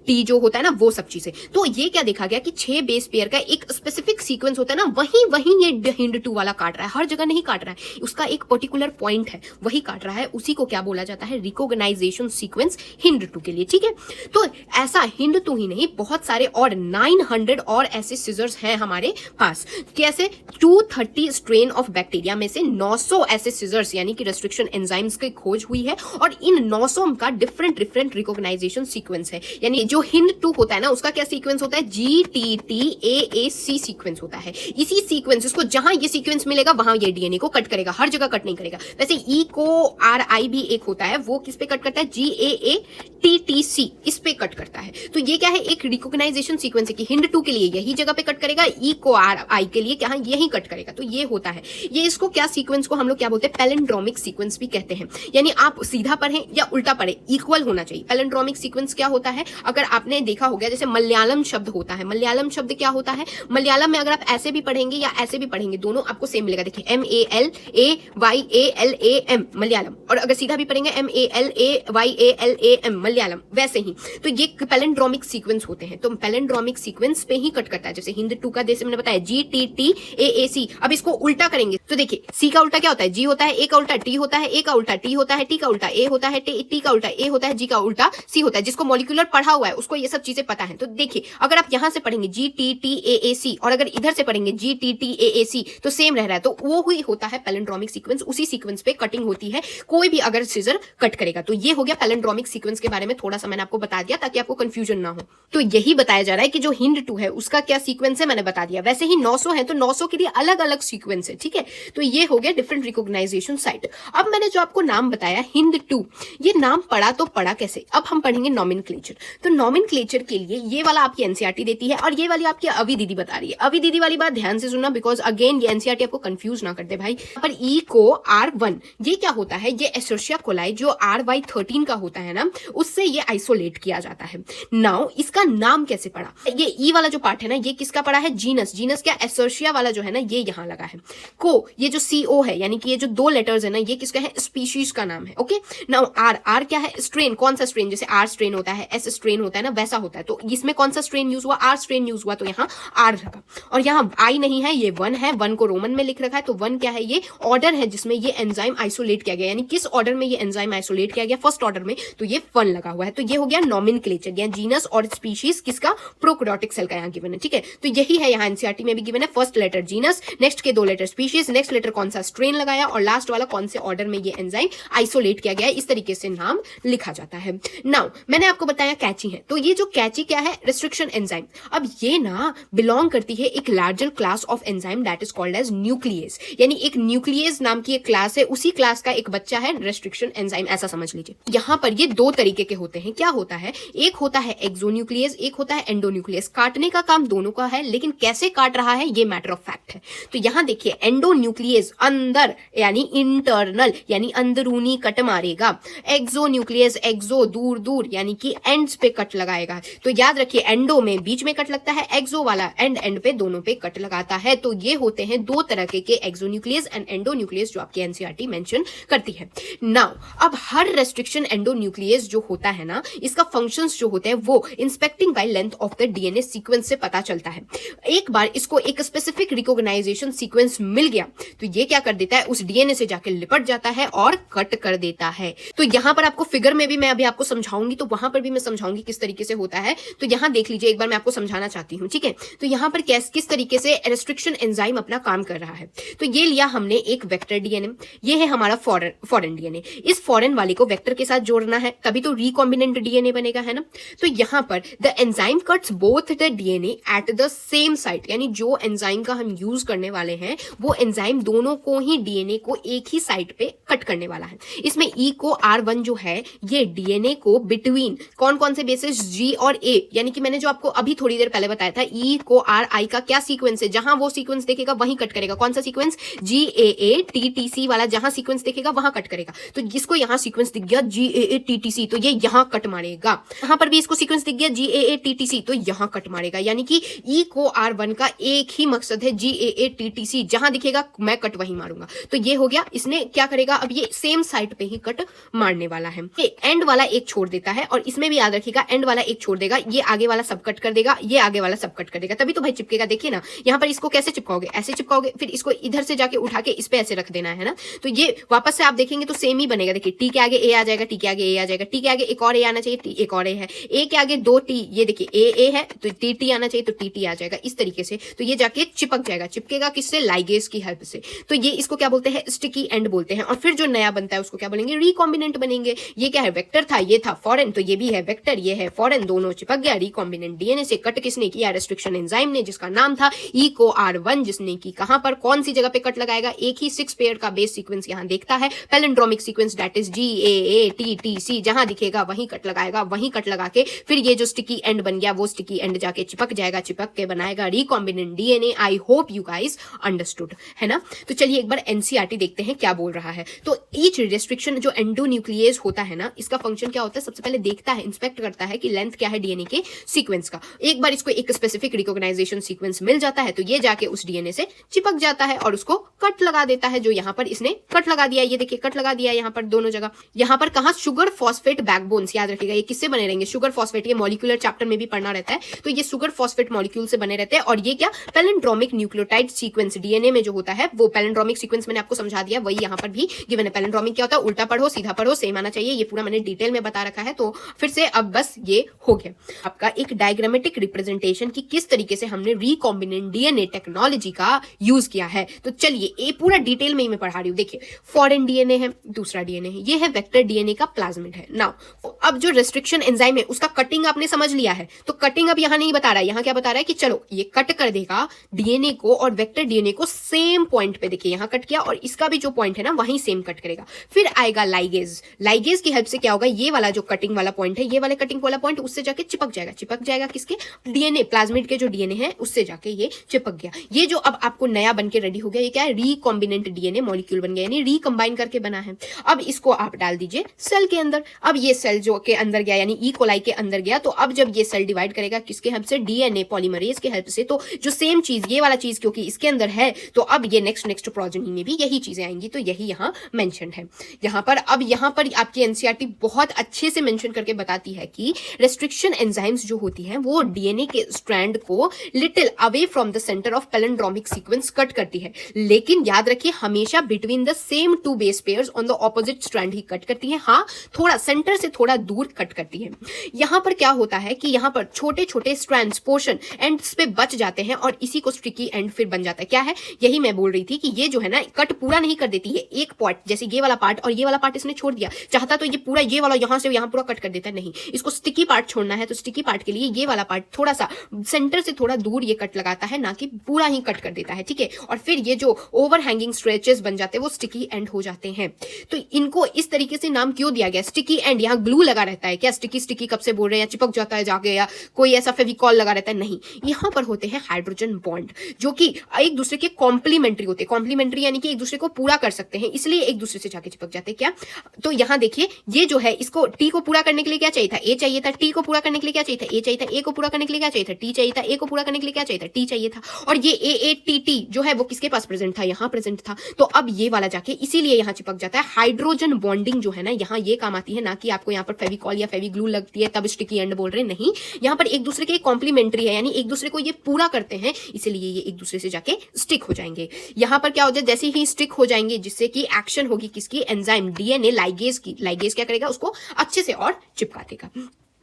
टी जो होता है ना, वो सब चीजें। तो ये क्या देखा गया कि 6 बेस पेयर का एक स्पेसिफिक सीक्वेंस होता है ना, वहीं ये हिंद 2 वाला काट रहा है, हर जगह नहीं काट रहा है, उसका एक पर्टिकुलर पॉइंट है वही काट रहा है। उसी को क्या बोला जाता है, रिकॉग्नाइजेशन सीक्वेंस हिंद 2 के लिए। ठीक है, तो ऐसा हिंद 2 ही नहीं, बहुत सारे और 900 और ऐसे सीजर्स हैं हमारे पास। कैसे, 230 स्ट्रेन ऑफ बैक्टीरिया में से 900 ऐसे सीजर्स यानी कि रेस्ट्रिक्शन एंजाइम्स की खोज हुई है, और इन 900 का डिफरेंट रिकॉग्नाइजेशन सीक्वेंस है। यानी जो हिंद 2 होता है ना, उसका क्या सीक्वेंस होता है, GTTAAC सीक्वेंस होता है। इसी सीक्वेंस, इसको जहां ये सीक्वेंस मिलेगा वहां ये डीएनए को कट करेगा, हर जगह कट नहीं करेगा। वैसे ई को RI भी एक होता है, वो किस पे कट करता है, GAATTC, इस पे कट करता है। तो ये क्या है, एक रिकॉग्नाइजेशन सीक्वेंस है कि हिंद 2 के लिए यही जगह पे कट करेगा, ई को RI के लिए क्या यही कट करेगा। तो ये होता है, ये इसको क्या सीक्वेंस को हम लोग क्या बोलते हैं, पैलिंड्रोमिक सीक्वेंस भी कहते हैं। यानी आप सीधा पढ़ें या उल्टा पढ़ें, इक्वल होना चाहिए। पैलिंड्रोमिक सीक्वेंस क्या होता है, अगर आपने देखा हो गया, जैसे मलयालम शब्द होता है, मलयालम शब्द क्या होता है, मलयालम में अगर आप ऐसे भी पढ़ेंगे या ऐसे भी पढ़ेंगे, दोनों आपको सेम मिलेगा। देखिए MALAYALAM मलयालम, और अगर सीधा भी पढ़ेंगे MALAYALAM मलयालम, वैसे ही। तो ये पैलिंड्रोमिक सीक्वेंस होते हैं, तो पैलिंड्रोमिक सीक्वेंस पे ही कट करता है। जैसे हिंद 2 का जैसे मैंने बताया GTTAAC। अब इसको उल्टा करेंगे तो देखिए, सी का उल्टा क्या होता है, जी होता है, ए का उल्टा टी होता है, ए का उल्टा टी होता है, टी का उल्टा ए होता है, टी का उल्टा ए होता है, जी का उल्टा सी होता है। जिसको मॉलिक्यूलर पढ़ा हुआ है उसको ये सब चीजें पता है। तो देखिए, अगर आप यहां से पढ़ेंगे GTTAAC और अगर इधर से पढ़ेंगे GTTAAC तो सेम रह रहा है, तो वो ही होता है पैलिंड्रोमिक सीक्वेंस। उसी सीक्वेंस पे कटिंग होती है, कोई भी अगर सीजर कट करेगा। तो ये हो गया पैलिंड्रोमिक सीक्वेंस के बारे में, थोड़ा सा मैंने आपको बता दिया ताकि आपको कंफ्यूजन ना हो। तो यही बताया जा रहा है कि जो हिंद 2 है उसका क्या सीक्वेंस है, मैंने बता दिया। वैसे ही 900 है तो 900 के लिए अलग अलग सीक्वेंस है। ठीक है, तो ये हो गया डिफरेंट रिकॉग्नाइजेशन साइट। अब मैंने जो आपको नाम बताया हिंद 2, ये नाम पढ़ा तो पढ़ा कैसे, अब हम पढ़ेंगे नॉमिनल नॉमेनक्लेचर। तो नॉमेनक्लेचर के लिए ये वाला आपकी एनसीईआरटी देती है और ये वाली आपकी अवि दीदी बता रही है। अवि दीदी वाली बात ध्यान से सुनना, बिकॉज अगेन ये एनसीईआरटी आपको कंफ्यूज ना कर दे भाई। पर ई को R1 ये क्या होता है, ये एसर्शिया कोलाई जो RY13 का होता है ना, उससे ये आइसोलेट किया जाता है। नाउ इसका नाम कैसे पड़ा, ये ई वाला जो पार्ट है ना, ये किसका पड़ा है, जीनस। जीनस क्या, एसर्शिया वाला जो है ना ये यहां लगा है। को ये जो CO है, यानी कि ये जो 2 लेटर्स है ना, ये किसका है, स्पीशीज का नाम है। ओके, नाउ R क्या है, स्ट्रेन। कौन सा स्ट्रेन, जैसे R स्ट्रेन होता है, S स्ट्रेन होता है ना, वैसा होता है। तो इसमें कौन सा स्ट्रेन यूज हुआ, R स्ट्रेन यूज हुआ, तो यहाँ R लगा। और यहाँ I नहीं है, ये 1 है, 1 को रोमन में लिख रखा है। तो 1 क्या है, ये ऑर्डर है जिसमें ये एंजाइम आइसोलेट किया गया, यानी किस ऑर्डर में ये एंजाइम आइसोलेट किया गया, फर्स्ट ऑर्डर में, तो ये 1 लगा हुआ है। तो ये हो गया नॉमेनक्लेचर, या जीनस और स्पीशीज किसका, प्रोकैरियोटिक सेल का यहाँ गिवन है। ठीक है, तो यही है यहाँ एनसीईआरटी में भी गिवन है। फर्स्ट लेटर जीनस, नेक्स्ट के 2 लेटर स्पीशीज, नेक्स्ट लेटर कौन सा स्ट्रेन लगाया, और लास्ट वाला कौन से ऑर्डर में ये एंजाइम आइसोलेट किया गया है, इस तरीके से नाम लिखा जाता है। नाउ मैंने आपको बताया कैची है, तो ये जो कैची क्या है, रेस्ट्रिक्शन एंजाइम। अब ये ना बिलोंग करती है एक larger class of enzyme that is called as nucleus, यानी एक न्यूक्लियस नाम की एक क्लास है, उसी क्लास का एक बच्चा है रेस्ट्रिक्शन एंजाइम, ऐसा समझ लीजिए। यहाँ पर ये 2 तरीके के होते हैं। क्या होता है, एक होता है एक्सोन्यूक्लियस, एक होता है एंडोन्यूक्लियस। काटने का काम दोनों का है, लेकिन कैसे काट रहा है ये मैटर ऑफ फैक्ट है। तो यहाँ देखिए, एंडोन्यूक्लियस अंदर यानी इंटरनल यानी अंदरूनी कट मारेगा, एक्सोन्यूक्लियस एक्सो दूर दूर यानी कि एंड्स पे कट लगाएगा। तो याद रखिए, एंडो में बीच में कट लगता है, एक्सो वाला एंड पे दोनों पे कट लगाता है। तो ये होते हैं 2 तरह के एक्सोन्यूक्लियस एंड एंडोन्यूक्लियस जो आपकी एनसीईआरटी मेंशन करती है। नाउ अब हर रेस्ट्रिक्शन एंडोन्यूक्लियस जो होता है ना, इसका फंक्शंस जो होते हैं वो inspecting by length of the DNA sequence से पता चलता है। एक बार इसको एक स्पेसिफिक रिकॉग्नाइजेशन सीक्वेंस मिल गया तो ये क्या कर देता है, उस डीएनए से जाके लिपट जाता है और कट कर देता है। तो यहां पर आपको फिगर में भी मैं अभी आपको समझाऊंगी, तो वहां पर भी मैं समझाऊंगी किस तरीके से होता है। तो यहां देख लीजिए, एक बार मैं आपको समझाना चाहती हूं, ठीक है। तो यहां पर किस तरीके से रेस्ट्रिक्शन एंजाइम अपना काम कर रहा है। तो ये लिया हमने एक वेक्टर डीएनए, ये है हमारा फॉरेन डीएनए। इस फॉरेन वाले को वेक्टर के साथ जोड़ना है, तभी तो रिकॉम्बिनेंट डीएनए बनेगा, है ना। तो यहां पर the enzyme cuts both the DNA at the same site, यानी जो एंजाइम का हम यूज करने वाले हैं वो एंजाइम दोनों को ही डीएनए को एक ही साइट पे कट करने वाला है। इसमें ई को R1 जो है ये डीएनए को बिटवीन कौन कौन से बेसिस G और A, यानी कि मैंने जो आपको अभी थोड़ी देर पहले बताया था ई को RI का क्या सीक्वेंस है, जहां वो सीक्वेंस देखेगा वहीं कट करेगा। कौन सा सीक्वेंस, GAATTC वाला, जहां सीक्वेंस देखेगा वहां कट करेगा। तो जिसको यहां सीक्वेंस दिख गया GAATTC तो ये यहां कट मारेगा, यहां पर भी इसको सीक्वेंस दिख गया GAATTC तो यहां कट मारेगा। यानी कि ई को R1 का एक ही मकसद है, GAATTC, जहां दिखेगा मैं कट वहीं मारूंगा। तो ये हो गया, इसने क्या करेगा, अब ये सेम साइट पे ही कट मारने वाला है। ये एंड वाला एक छोड़ देता है, और इसमें भी याद रखिएगा एंड वाला एक छोड़ देगा, ये आगे वाला सब कट कर देगा, ये आगे वाला सब कट कर देगा, तभी तो भाई चिपकेगा। देखिए ना, यहाँ पर इसको कैसे चिपकाओगे, ऐसे चिपकाओगे, फिर इसको इधर से जाके उठा के इस पे ऐसे रख देना है ना। तो ये वापस से आप देखेंगे तो सेम ही बनेगा। देखिए टी के आगे ए आ जाएगा, टी के आगे ए आ जाएगा, टी के आगे एक और ए आना चाहिए, टी एक और ए है, ए के आगे 2 टी, ये देखिए ए है तो टी टी आना चाहिए तो टी टी आ जाएगा, इस तरीके से। तो ये जाके चिपक जाएगा, चिपकेगा किससे, लाइगेज की हेल्प से। तो ये इसको क्या बोलते हैं, स्टिकी एंड बोलते हैं। और फिर जो नया बनता है उसको क्या बोलेंगे, रिकॉम्बिनेंट बनेंगे। ये क्या है, वेक्टर था, ये था फॉरेन, तो ये भी है वेक्टर, ये है फॉरेन, दोनों चिपक गया। रिकॉम्बिनेंट डीएनए से कट किसने किया, रेस्ट्रिक्शन एंजाइम ने, जिसका नाम था ई को R1, जिसने की कहां पर कौन सी जगह पे कट लगाएगा, एक ही 6 पेयर का बेस सीक्वेंस यहां देखता है, palindromic sequence that is GAATTC, जहां दिखेगा वहीं कट लगाएगा, वहीं कट लगा के फिर ये जो स्टिकी एंड बन गया वो स्टिकी एंड जाके चिपक जाएगा, चिपक के बनाएगा recombinant DNA. I hope you guys understood, है ना। तो चलिए एक बार एनसीईआरटी देखते हैं क्या बोल रहा है। तो ईच रेस्ट्रिक्शन जो एंडोन्यूक्लियस होता है ना, इसका फंक्शन क्या होता है, सबसे पहले देखता है, इंस्पेक्ट करता है कि लेंथ क्या है डीएनए के सीक्वेंस का। एक बार इसको एक स्पेसिफिक रिकॉग्नाइजेशन सीक्वेंस मिल जाता है तो ये जाके उस डीएनए से चिपक जाता है और उसको कट लगा देता है, जो यहाँ पर इसने कट लगा दिया। ये देखिए कट लगा दिया यहाँ पर दोनों जगह। यहाँ पर कहा, शुगर फॉस्फेट बैकबोन्स, याद रखिएगा ये किससे बने रहेंगे, शुगर फॉस्फेट, ये मॉलिक्यूलर चैप्टर में भी पढ़ना रहता है। तो ये शुगर फॉस्फेट मॉलिक्यूल से बने रहते हैं। और ये क्या, पैलिंड्रोमिक न्यूक्लियोटाइड सीक्वेंस, डीएनए में जो होता है वो पैलिंड्रोमिक सीक्वेंस मैंने आपको समझा दिया, वही यहाँ पर भी गिवन है। पैलिंड्रोमिक क्या होता है, उल्टा पढ़ो सीधा पढ़ो सेम आना चाहिए, ये पूरा मैंने डिटेल में बता रखा है। तो फिर से अब बस ये हो गया आपका एक डायग्रामेटिक रिप्रेजेंटेशन की किस तरीके से हमने रिकॉम्बिनेंट डीएनए टेक्नोलॉजी का यूज किया है। तो चलिए ये पूरा डिटेल में ही मैं पढ़ा रही हूँ। देखिए फॉरेन डीएनए है, दूसरा डीएनए है, ये है वेक्टर डीएनए का प्लाज्मिड है। नाउ अब जो रेस्ट्रिक्शन एंजाइम है उसका कटिंग आपने समझ लिया है, तो कटिंग अब यहाँ नहीं बता रहा है, यहाँ क्या बता रहा है कि चलो ये कट कर देगा डीएनए को और वेक्टर डीएनए को सेम पॉइंट पे। देखिए यहाँ कट किया और इसका भी जो पॉइंट है ना वहीं सेम कट करेगा। फिर आएगा लाइगेज, लाइगेज की हेल्प से क्या होगा, ये वाला जो कटिंग वाला पॉइंट पॉइंट है, ये वाले कटिंग वाला पॉइंट, उससे जाके चिपक जाएगा किसके, डीएनए, प्लाज्मिड के जो डीएनए है उससे जाके ये चिपक गया। ये जो अब आपको नया बन के रेडी हो गया, ये क्या है, रिकॉम्बिनेंट डीएनए मॉलिक्यूल बन गया, यानी रिकंबाइन करके बना है। अब इसको आप डाल दीजिए सेल के अंदर। अब ये सेल जो के अंदर गया, यानी ई कोलाई के अंदर गया, तो अब जब ये सेल डिवाइड करेगा किसके हेल्प से, डीएनए पॉलीमरेज के हेल्प से, तो जो सेम चीज, ये वाला चीज क्योंकि इसके अंदर है, तो अब ये नेक्स्ट प्रोजेनी में भी यही चीजें आएंगी। तो यही यहाँ मेंशन है यहाँ पर। अब यहाँ पर आपकी एनसीईआरटी बहुत अच्छे से मेंशन करके बताती है कि रेस्ट्रिक्शन एंजाइम्स जो होती हैं वो डीएनए के स्ट्रैंड को little away from the centre of palindromic sequence cut करती है, लेकिन याद रखिए हमेशा between the same two base pairs on the opposite strand ही कट करती है। हाँ, थोड़ा सेंटर से थोड़ा दूर कट करती है। यहां पर क्या होता है कि यहां पर छोटे छोटे स्ट्रैंड्स पोर्शन एंड्स पे बच जाते हैं और इसी को स्टिकी एंड फिर बन जाता है। क्या है, यही मैं बोल रही थी कि ये जो है ना कट पूरा नहीं कर देती है, एक पार्ट, जैसे ये वाला पार्ट और ये वाला पार्ट इसने छोड़ दिया, चाहता तो ये पूरा, ये वाला यहां से यहां पूरा कट कर देता है, नहीं, इसको स्टिकी पार्ट छोड़ना है, तो स्टिकी पार्ट के लिए ये वाला पार्ट थोड़ा सा सेंटर से थोड़ा दूर ये कट लगाता है, ना कि पूरा ही कट कर देता है, ठीक है। और फिर ये जो ओवर हैंगिंग स्ट्रेचेस बन जाते हैं वो स्टिकी एंड हो जाते हैं। तो इनको इस तरीके से नाम क्यों दिया गया, स्टिकी एंड, यहाँ ग्लू लगा रहता है क्या, स्टिकी कब से बोल रहे हैं, चिपक जाता है जाके, या कोई ऐसा फेविकॉल लगा रहता है, नहीं, यहाँ पर होते हैं हाइड्रोजन बॉन्ड जो कि एक दूसरे के कॉम्प्लीमेंट्री होते हैं। कॉम्प्लीमेंट्री यानी कि एक दूसरे को पूरा कर सकते हैं, इसलिए एक दूसरे से जाके चिपक जाते हैं। क्या, तो यहाँ देखिए ये जो है, इसको टी को पूरा करने के लिए क्या चाहिए था, ए चाहिए था, टी को पूरा करने के लिए क्या चाहिए था, ए चाहिए था, ए को पूरा करने के लिए क्या चाहिए था, टी चाहिए था, ए को पूरा करने के लिए क्या चाहिए था, टी चाहिए था। और ये ए टी टी जो है वो किसके पास प्रेजेंट था, यहाँ प्रेजेंट था, तो अब ये वाला जाके इसीलिए यहाँ चिपक जाता है। हाइड्रोजन बॉन्डिंग जो है ना यहाँ ये काम आती है, ना कि आपको यहाँ पर फेविकॉल या फेविग्लू लगती है तब स्टिकी एंड बोल रहे, नहीं, यहाँ पर एक दूसरे के कॉम्प्लीमेंट्री है, यानी एक दूसरे को ये पूरा करते हैं, इसलिए ये एक दूसरे से जाके स्टिक हो जाएंगे। यहाँ पर क्या हो जाए, जैसे ही स्टिक हो जाएंगे, जिससे कि एक्शन होगी किसकी, एंजाइम डीएनए लाइगेज की, लाइगेज क्या करेगा, उसको अच्छे से और चिपका देगा।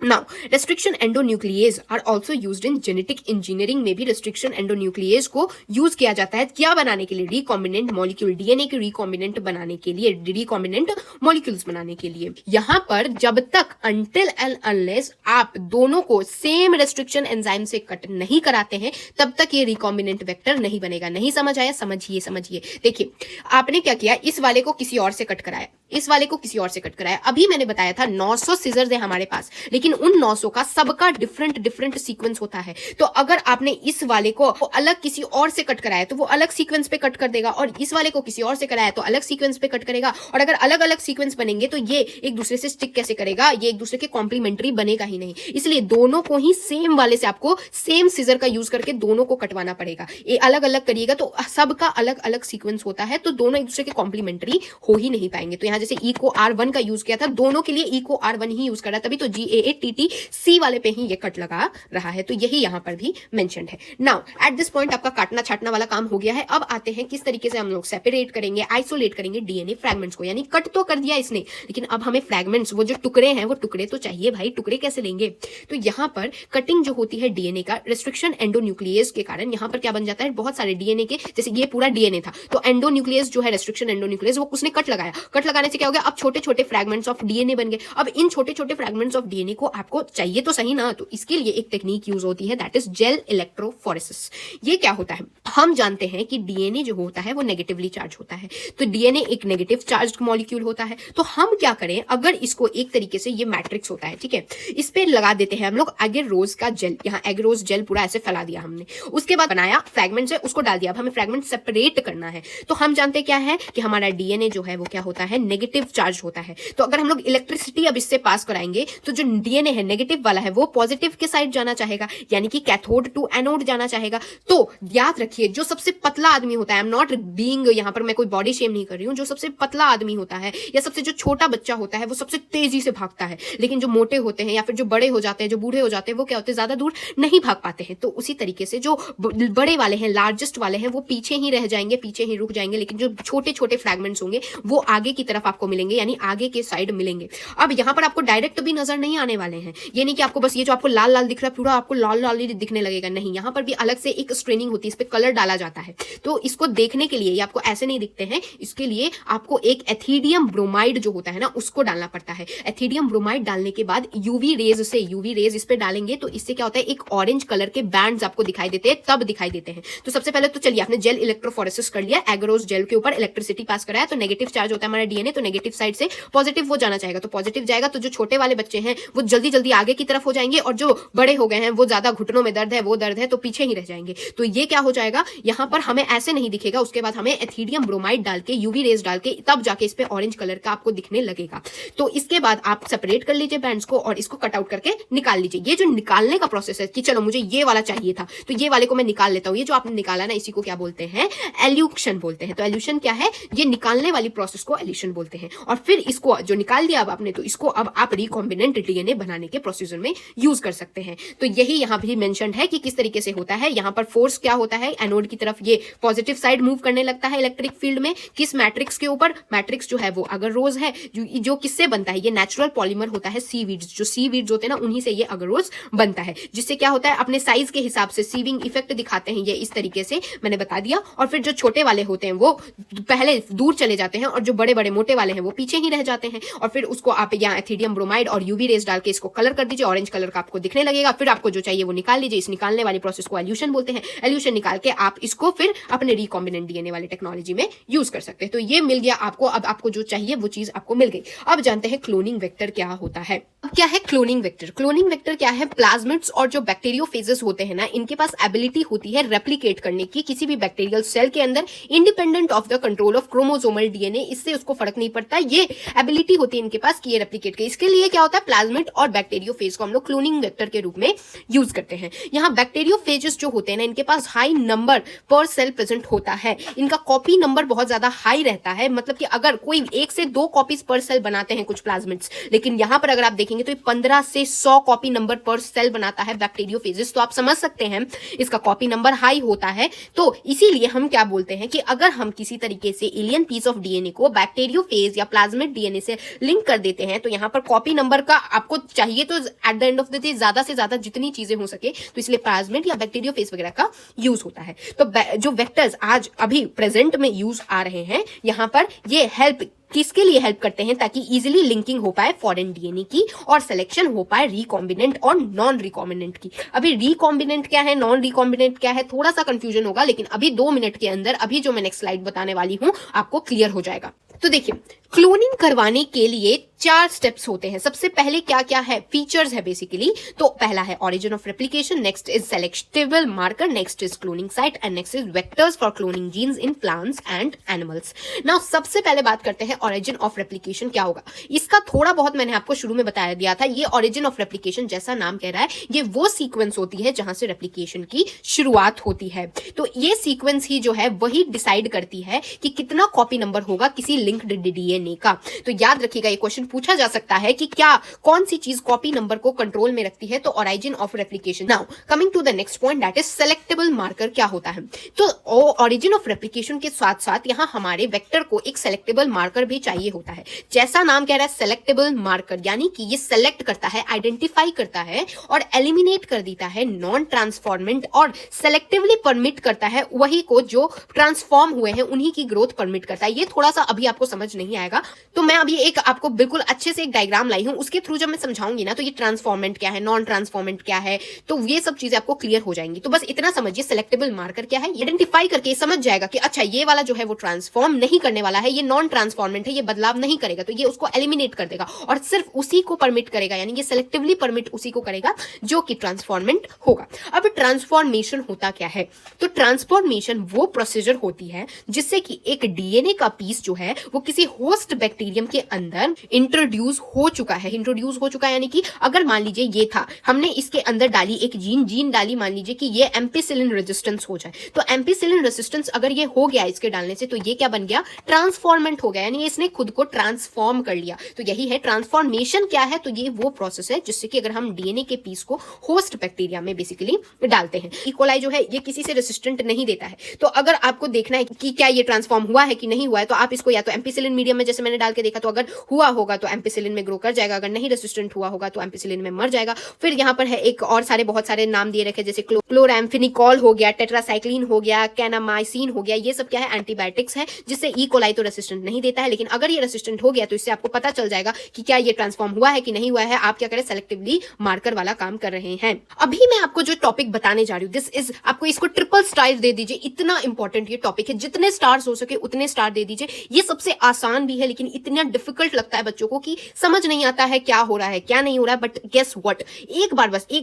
Now, restriction endonuclease are also used in genetic engineering में भी restriction endonuclease को यूज किया जाता है, क्या बनाने के लिए, रिकॉम्बिनेंट मॉलिक्यूल, डीएनए के रिकॉम्बिनेंट बनाने के लिए, रिकॉम्बिनेंट मॉलिक्यूल्स बनाने के लिए। यहाँ पर जब तक until and unless आप दोनों को सेम रेस्ट्रिक्शन एंजाइम से कट नहीं कराते हैं, तब तक ये रिकॉम्बिनेंट वेक्टर नहीं बनेगा। नहीं समझ आया, समझिए। देखिए आपने क्या किया, इस वाले को किसी और से कट कराया, इस वाले को किसी और से कट कराया। अभी मैंने बताया था 900 सीजर्स है हमारे पास, लेकिन उन 900 का सबका डिफरेंट सीक्वेंस होता है। तो अगर आपने इस वाले को अलग किसी और से कट कराया तो वो अलग सीक्वेंस पे कट कर देगा, और इस वाले को किसी और से कराया तो अलग सीक्वेंस पे कट करेगा। और अगर अलग अलग सीक्वेंस बनेंगे तो ये एक दूसरे से स्टिक कैसे करेगा, ये एक दूसरे के कॉम्प्लीमेंट्री बनेगा ही नहीं। इसलिए दोनों को ही सेम वाले से आपको सेम सीजर का यूज करके दोनों को कटवाना पड़ेगा। ये अलग अलग करिएगा तो सबका अलग अलग सीक्वेंस होता है, तो दोनों एक दूसरे के कॉम्प्लीमेंट्री हो ही नहीं पाएंगे। तो यहाँ जैसे ई को R1 का यूज किया था, दोनों के लिए ई को R1 ही यूज कर रहा है, तभी तो GAATTC वाले पे ही ये कट लगा रहा है। तो यही यहाँ पर भी मेंशन्ड है। नाउ एट दिस पॉइंट आपका काटना छाटना वाला काम हो गया है। अब आते हैं किस तरीके से हम लोग सेपरेट करेंगे, आइसोलेट करेंगे डीएनए फ्रैगमेंट्स को। यानी कट तो कर दिया इसने, लेकिन अब हमें फ्रैगमेंट्स, वो जो टुकड़े हैं वो टुकड़े तो चाहिए भाई, टुकड़े कैसे लेंगे। तो यहाँ पर कटिंग जो होती है डीएनए का रेस्ट्रिक्शन एंडोन्यूक्लियस के कारण यहाँ पर क्या बन जाता है, बहुत सारे डीएनए के, जैसे ये पूरा डीएनए था तो एंडोन्यूक्लियस जो है, रेस्ट्रिक्शन एंडोन्यूक्लियस, वो उसने कट लगाया। कट लगाने से क्या हो गया, अब छोटे छोटे फ्रैगमेंट्स ऑफ डीएनए बन गए। अब इन छोटे छोटे फ्रैगमेंट्स ऑफ डीएनए को आपको चाहिए तो सही ना, तो इसके लिए एक टेक्निक यूज होती है, दैट इज जेल इलेक्ट्रोफोरेसिस। ये क्या होता है, हम जानते हैं कि डीएनए जो होता है वो नेगेटिवली चार्ज होता है, तो डीएनए एक नेगेटिव चार्ज मॉलिक्यूल होता है। तो हम क्या करें, अगर इसको एक तरीके से, ये मैट्रिक्स होता है, ठीक है, इस पे लगा देते हैं हम लोग एगेरोज का जेल। यहाँ एगेरोज जेल पूरा ऐसे फैला दिया हमने, उसके बाद बनाया फ्रैगमेंट से, उसको डाल दिया। अब हमें फ्रैगमेंट सेपरेट करना है, तो हम जानते क्या है कि हमारा डीएनए जो है वो क्या होता है, नेगेटिव चार्ज होता है। तो अगर हम लोग इलेक्ट्रिसिटी अब इससे पास कराएंगे तो जो डीएनए है नेगेटिव वाला है वो पॉजिटिव के साइड जाना चाहेगा, यानी कि कैथोड टू एनोड जाना चाहेगा। तो याद रखिए, जो सबसे पतला आदमी होता है, आई एम नॉट बीइंग, यहां पर मैं कोई बॉडी शेम नहीं कर रही हूं, जो सबसे पतला आदमी होता है या सबसे जो छोटा बच्चा होता है वो सबसे तेजी से भागता है, लेकिन जो मोटे होते हैं या फिर जो बड़े हो जाते हैं, जो बूढ़े हो जाते हैं, वो क्या होते हैं, ज्यादा दूर नहीं भाग पाते हैं। तो उसी तरीके से जो बड़े वाले हैं, लार्जेस्ट वाले हैं, वो पीछे ही रह जाएंगे, पीछे ही रुक जाएंगे, लेकिन जो छोटे छोटे फ्रैगमेंट्स होंगे वो आगे की तरफ आपको मिलेंगे, यानी आगे के साइड मिलेंगे। अब यहाँ पर आपको डायरेक्ट भी नजर नहीं आने वाले हैं, ये नहीं कि आपको बस ये जो आपको लाल लाल दिख रहा है पूरा आपको लाल लाल ही दिखने लगेगा, नहीं, यहाँ पर भी अलग से एक स्ट्रेनिंग होती है, इस पे कलर डाला जाता है। तो इसको देखने के लिए ये आपको ऐसे नहीं दिखते हैं, इसके लिए आपको एक एथिडियम ब्रोमाइड जो होता है ना उसको डालना पड़ता है। एथिडियम ब्रोमाइड डालने के बाद यूवी रेज इस पे डालेंगे, तो इससे क्या होता है, एक ऑरेंज कलर के बैंड्स आपको दिखाई देते हैं, तब दिखाई देते हैं। तो सबसे पहले तो चलिए, आपने जेल इलेक्ट्रोफोरेसिस कर लिया, एगरोस जेल के ऊपर इलेक्ट्रिसिटी पास कराया, तो नेगेटिव चार्ज होता है हमारा डीएनए, तो नेगेटिव साइड से पॉजिटिव वो जाना चाहेगा, तो पॉजिटिव जाएगा, तो जो छोटे वाले बच्चे हैं वो जल्दी जल्दी आगे की तरफ हो जाएंगे, और जो बड़े हो गए हैं वो ज्यादा घुटनों में दर्द है, वो दर्द है, तो पीछे ही रह जाएंगे। तो ये क्या हो जाएगा, यहाँ पर हमें ऐसे नहीं दिखेगा, उसके बाद हमें एथिडियम ब्रोमाइड डाल के, यूवी रेज डाल के, तब जाके इस पे ऑरेंज कलर का आपको दिखने लगेगा। तो इसके बाद आप सेपरेट कर लीजिए बैंड्स को और इसको कट आउट करके निकाल लीजिए। ये जो निकालने का प्रोसेस है कि चलो मुझे ये वाला चाहिए था तो ये वाले को मैं निकाल लेता हूं, ये जो आपने निकाला ना इसी को क्या बोलते हैं, एल्यूशन बोलते हैं। तो एल्यूशन क्या है, ये निकालने वाली प्रोसेस को एल्यूशन बोलते हैं। और फिर इसको जो निकाल दिया अब आपने, तो इसको अब आप रिकॉम्बिनेंट डीएनए बनाने के प्रोसीजर में यूज कर सकते हैं। तो यही यहाँ भी मेंशन्ड है कि किस तरीके से होता है। यहाँ पर फोर्स क्या होता है, एनोड की तरफ ये पॉजिटिव साइड मूव करने लगता है इलेक्ट्रिक फील्ड में, किस मैट्रिक्स के ऊपर, मैट्रिक्स जो है वो अगरोज है, जो किससे बनता है, ये नेचुरल पॉलीमर होता है सीवीड्स, जो सीवीड्स होते हैं ना उन्हीं से ये अगरोज बनता है, जिससे क्या होता है अपने साइज के हिसाब से सीविंग इफेक्ट दिखाते हैं ये इस तरीके से, मैंने बता दिया। और फिर जो छोटे वाले होते हैं वो पहले दूर चले जाते हैं और जो बड़े बड़े मोटे वाले हैं वो पीछे ही रह जाते हैं। और फिर उसको आप यहाँ एथिडियम ब्रोमाइड और यूवी रेज डाल के इसको कलर कर दीजिए, ऑरेंज कलर का आपको दिखने लगेगा। फिर आपको जो चाहिए वो निकाल लीजिए, इस निकालने वाली प्रोसेस को एल्यूशन बोलते हैं। एल्यूशन निकाल के आप इसको फिर अपने रिकॉम्बिनेंट डीएनए वाली टेक्नोलॉजी में यूज कर सकते हैं। तो ये मिल गया आपको, अब आपको जो चाहिए वो चीज आपको मिल गई। अब जानते हैं क्लोनिंग वेक्टर क्या होता है। अब क्या है क्लोनिंग वेक्टर? क्लोनिंग वेक्टर क्या है, प्लाज्मिड्स और जो बैक्टीरियोफेजेस होते हैं ना, इनके पास एबिलिटी होती है रेप्लिकेट करने की किसी भी बैक्टीरियल सेल के अंदर, independent of the control of chromosomal DNA. इससे उसको फर्क नहीं पड़ता, ये एबिलिटी होती है इनके पास कि ये रेप्लिकेट के। इसके लिए क्या होता है, प्लाज्मिड और बैक्टीरियोफेज को हम लोग क्लोनिंग वेक्टर के रूप में यूज करते हैं। यहाँ बैक्टीरियोफेजेस जो होते हैं ना, इनके पास हाई नंबर पर सेल प्रेजेंट होता है, इनका कॉपी नंबर बहुत ज्यादा हाई रहता है। मतलब कि अगर कोई 1 से 2 कॉपीज पर सेल बनाते हैं कुछ प्लाज्मिड्स, लेकिन यहाँ पर अगर आप देखेंगे तो 15 से 100 कॉपी नंबर पर सेल बनाता है बैक्टीरियोफेजेस। तो आप समझ सकते हैं इसका कॉपी नंबर हाई होता है। तो इसीलिए हम क्या बोलते हैं कि अगर हम किसी तरीके से एलियन पीस ऑफ डीएनए को बैक्टीरियोफेज या प्लाज्मिड डीएनए से लिंक कर देते हैं, तो यहाँ पर कॉपी नंबर का आपको चाहिए तो at the end of the day ज्यादा से ज्यादा जितनी चीजें हो सके, तो इसलिए प्लाज्मिड या बैक्टीरियोफेज वगैरह का यूज होता है। तो जो वेक्टर्स आज अभी प्रेजेंट में यूज आ रहे हैं, यहाँ पर ये हेल्प किसके लिए हेल्प करते हैं, ताकि इजीली लिंकिंग हो पाए फॉरेन डीएनए की और सिलेक्शन हो पाए रिकॉम्बिनेंट और नॉन रिकॉम्बिनेंट की। अभी रिकॉम्बिनेंट क्या है, नॉन रिकॉम्बिनेंट क्या है, थोड़ा सा कंफ्यूजन होगा, लेकिन अभी 2 मिनट के अंदर अभी जो मैं नेक्स्ट स्लाइड बताने वाली हूं आपको क्लियर हो जाएगा। तो देखिए, क्लोनिंग करवाने के लिए 4 स्टेप्स होते हैं। सबसे पहले क्या क्या है, फीचर्स है बेसिकली। तो पहला है origin of replication, next is selectable marker, next is cloning site and next is vectors for cloning genes in plants and animals. Now सबसे पहले बात करते हैं ऑरिजिन ऑफ रेप्लिकेशन क्या होगा। इसका थोड़ा बहुत मैंने आपको शुरू में बताया दिया था। ये ऑरिजिन ऑफ रेप्लिकेशन जैसा नाम कह रहा है, ये वो सीक्वेंस होती है जहां से रेप्लिकेशन की शुरुआत होती है। तो ये सीक्वेंस ही जो है वही डिसाइड करती है कि कितना कॉपी नंबर होगा किसी लिंक्ड डीएनए का। तो याद रखिएगा, ये क्वेश्चन पूछा जा सकता है कि क्या कौन सी चीज कॉपी नंबर को कंट्रोल में रखती है। तो origin of replication. Now coming to the next point, that is selectable marker क्या होता है। तो ऑरिजिन ऑफ रेप्लिकेशन के साथ साथ यहां हमारे वेक्टर को एक सेलेक्टेबल मार्कर भी चाहिए होता है। जैसा नाम कह रहा है सेलेक्टेबल मार्कर, यानी कि ये सेलेक्ट करता है, आइडेंटिफाई करता है और एलिमिनेट कर देता है नॉन ट्रांसफॉर्मेंट, और सेलेक्टिवली परमिट करता है वही को जो ट्रांसफॉर्म हुए हैं उन्हीं की ग्रोथ परमिट करता है। ये थोड़ा सा अभी आपको समझ नहीं आएगा, तो मैं अभी एक आपको बिल्कुल अच्छे से एक डायग्राम लाई हूं, उसके थ्रू जब मैं समझाऊंगी ना, तो ये ट्रांसफॉर्मेंट क्या है, नॉन ट्रांसफॉर्मेंट क्या है, तो ये सब चीजें आपको क्लियर हो जाएंगी। तो बस इतना समझिए, सेलेक्टेबल मार्कर क्या है, आइडेंटिफाई करके समझ जाएगा कि अच्छा ये वाला जो है वो ट्रांसफॉर्म नहीं करने वाला है, ये नॉन ट्रांसफॉर्मेंट है, ये बदलाव नहीं करेगा, तो ये उसको एलिमिनेट कर देगा और सिर्फ उसी को परमिट करेगा, यानी ये सेलेक्टिवली परमिट उसी को करेगा जो कि ट्रांसफॉर्मेंट होगा। अब ट्रांसफॉर्मेशन होता क्या है, तो ट्रांसफॉर्मेशन वो प्रोसीजर होती है जिससे कि एक डीएनए का पीस जो है वो किसी होस्ट बैक्टीरियम के अंदर इंट्रोड्यूस हो चुका है। यानी कि अगर मान लीजिए ये था, हमने इसके अंदर डाली एक जीन डाली, मान लीजिए कि ये एम्पिसिलिन रेजिस्टेंस हो जाए, तो एम्पिसिलिन रेजिस्टेंस अगर ये हो गया इसके डालने से, तो ये क्या बन गया, ट्रांसफॉर्मेंट हो गया, यानी इसने खुद को ट्रांसफॉर्म कर लिया। तो यही है ट्रांसफॉर्मेशन। क्या है, तो ये वो प्रोसेस है जिससे कि अगर हम डीएनए के पीस को होस्ट बैक्टीरिया में बेसिकली डालते हैं। ई कोलाई जो है ये किसी से रेसिस्टेंट नहीं देता है, तो अगर आपको देखना है कि क्या ये ट्रांसफॉर्म हुआ है कि नहीं हुआ है, तो आप इसको या तो एम्पिसिलिन मीडियम में जैसे मैंने डाल के देखा, तो अगर हुआ होगा तो एम्पिसिलिन में ग्रो कर जाएगा, अगर नहीं रेसिस्टेंट हुआ होगा तो एम्पिसिलिन में मर जाएगा। फिर यहाँ पर है एक और बहुत सारे नाम दिए रखे, जैसे क्लोराम्फेनिकॉल हो गया, टेट्रासाइक्लिन हो गया, कैनामाइसिन हो गया, ये सब क्या है, एंटीबायोटिक्स है, जिससे ई कोलाई तो रेसिस्टेंट नहीं देता है। लेकिन अगर ये रेसिस्टेंट हो गया तो इससे आपको पता चल जाएगा कि क्या ये ट्रांसफॉर्म हुआ है कि नहीं हुआ है। आप क्या करें, सेलेक्टिवली मार्कर वाला काम कर रहे हैं। अभी मैं आपको जो टॉपिक बताने जा रही हूँ, दिस इज, आपको इसको ट्रिपल स्टार दे दीजिए, इतना इंपॉर्टेंट ये टॉपिक है। जितने स्टार्स हो सके उतने स्टार दे दीजिए। ये सबसे सबसे आसान भी है, लेकिन इतना डिफिकल्ट लगता है बच्चों को कि समझ नहीं आता है क्या हो रहा है क्या नहीं हो रहा है। बट गेस व्हाट, एक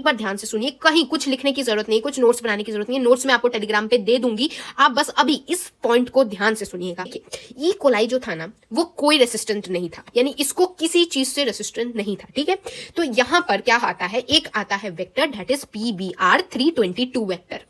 बार ध्यान से सुनिए, कहीं कुछ लिखने की जरूरत नहीं, कुछ नोट्स बनाने की जरूरत नहीं है। नोट्स मैं आपको टेलीग्राम पे दे दूंगी, आप बस अभी इस पॉइंट को ध्यान से सुनिएगा। ई कोलाई जो था ना, वो कोई रेसिस्टेंट नहीं था, यानी इसको किसी चीज से रेसिस्टेंट नहीं था, ठीक है। तो यहां पर क्या आता है, एक आता है vector, that is PBr322 vector.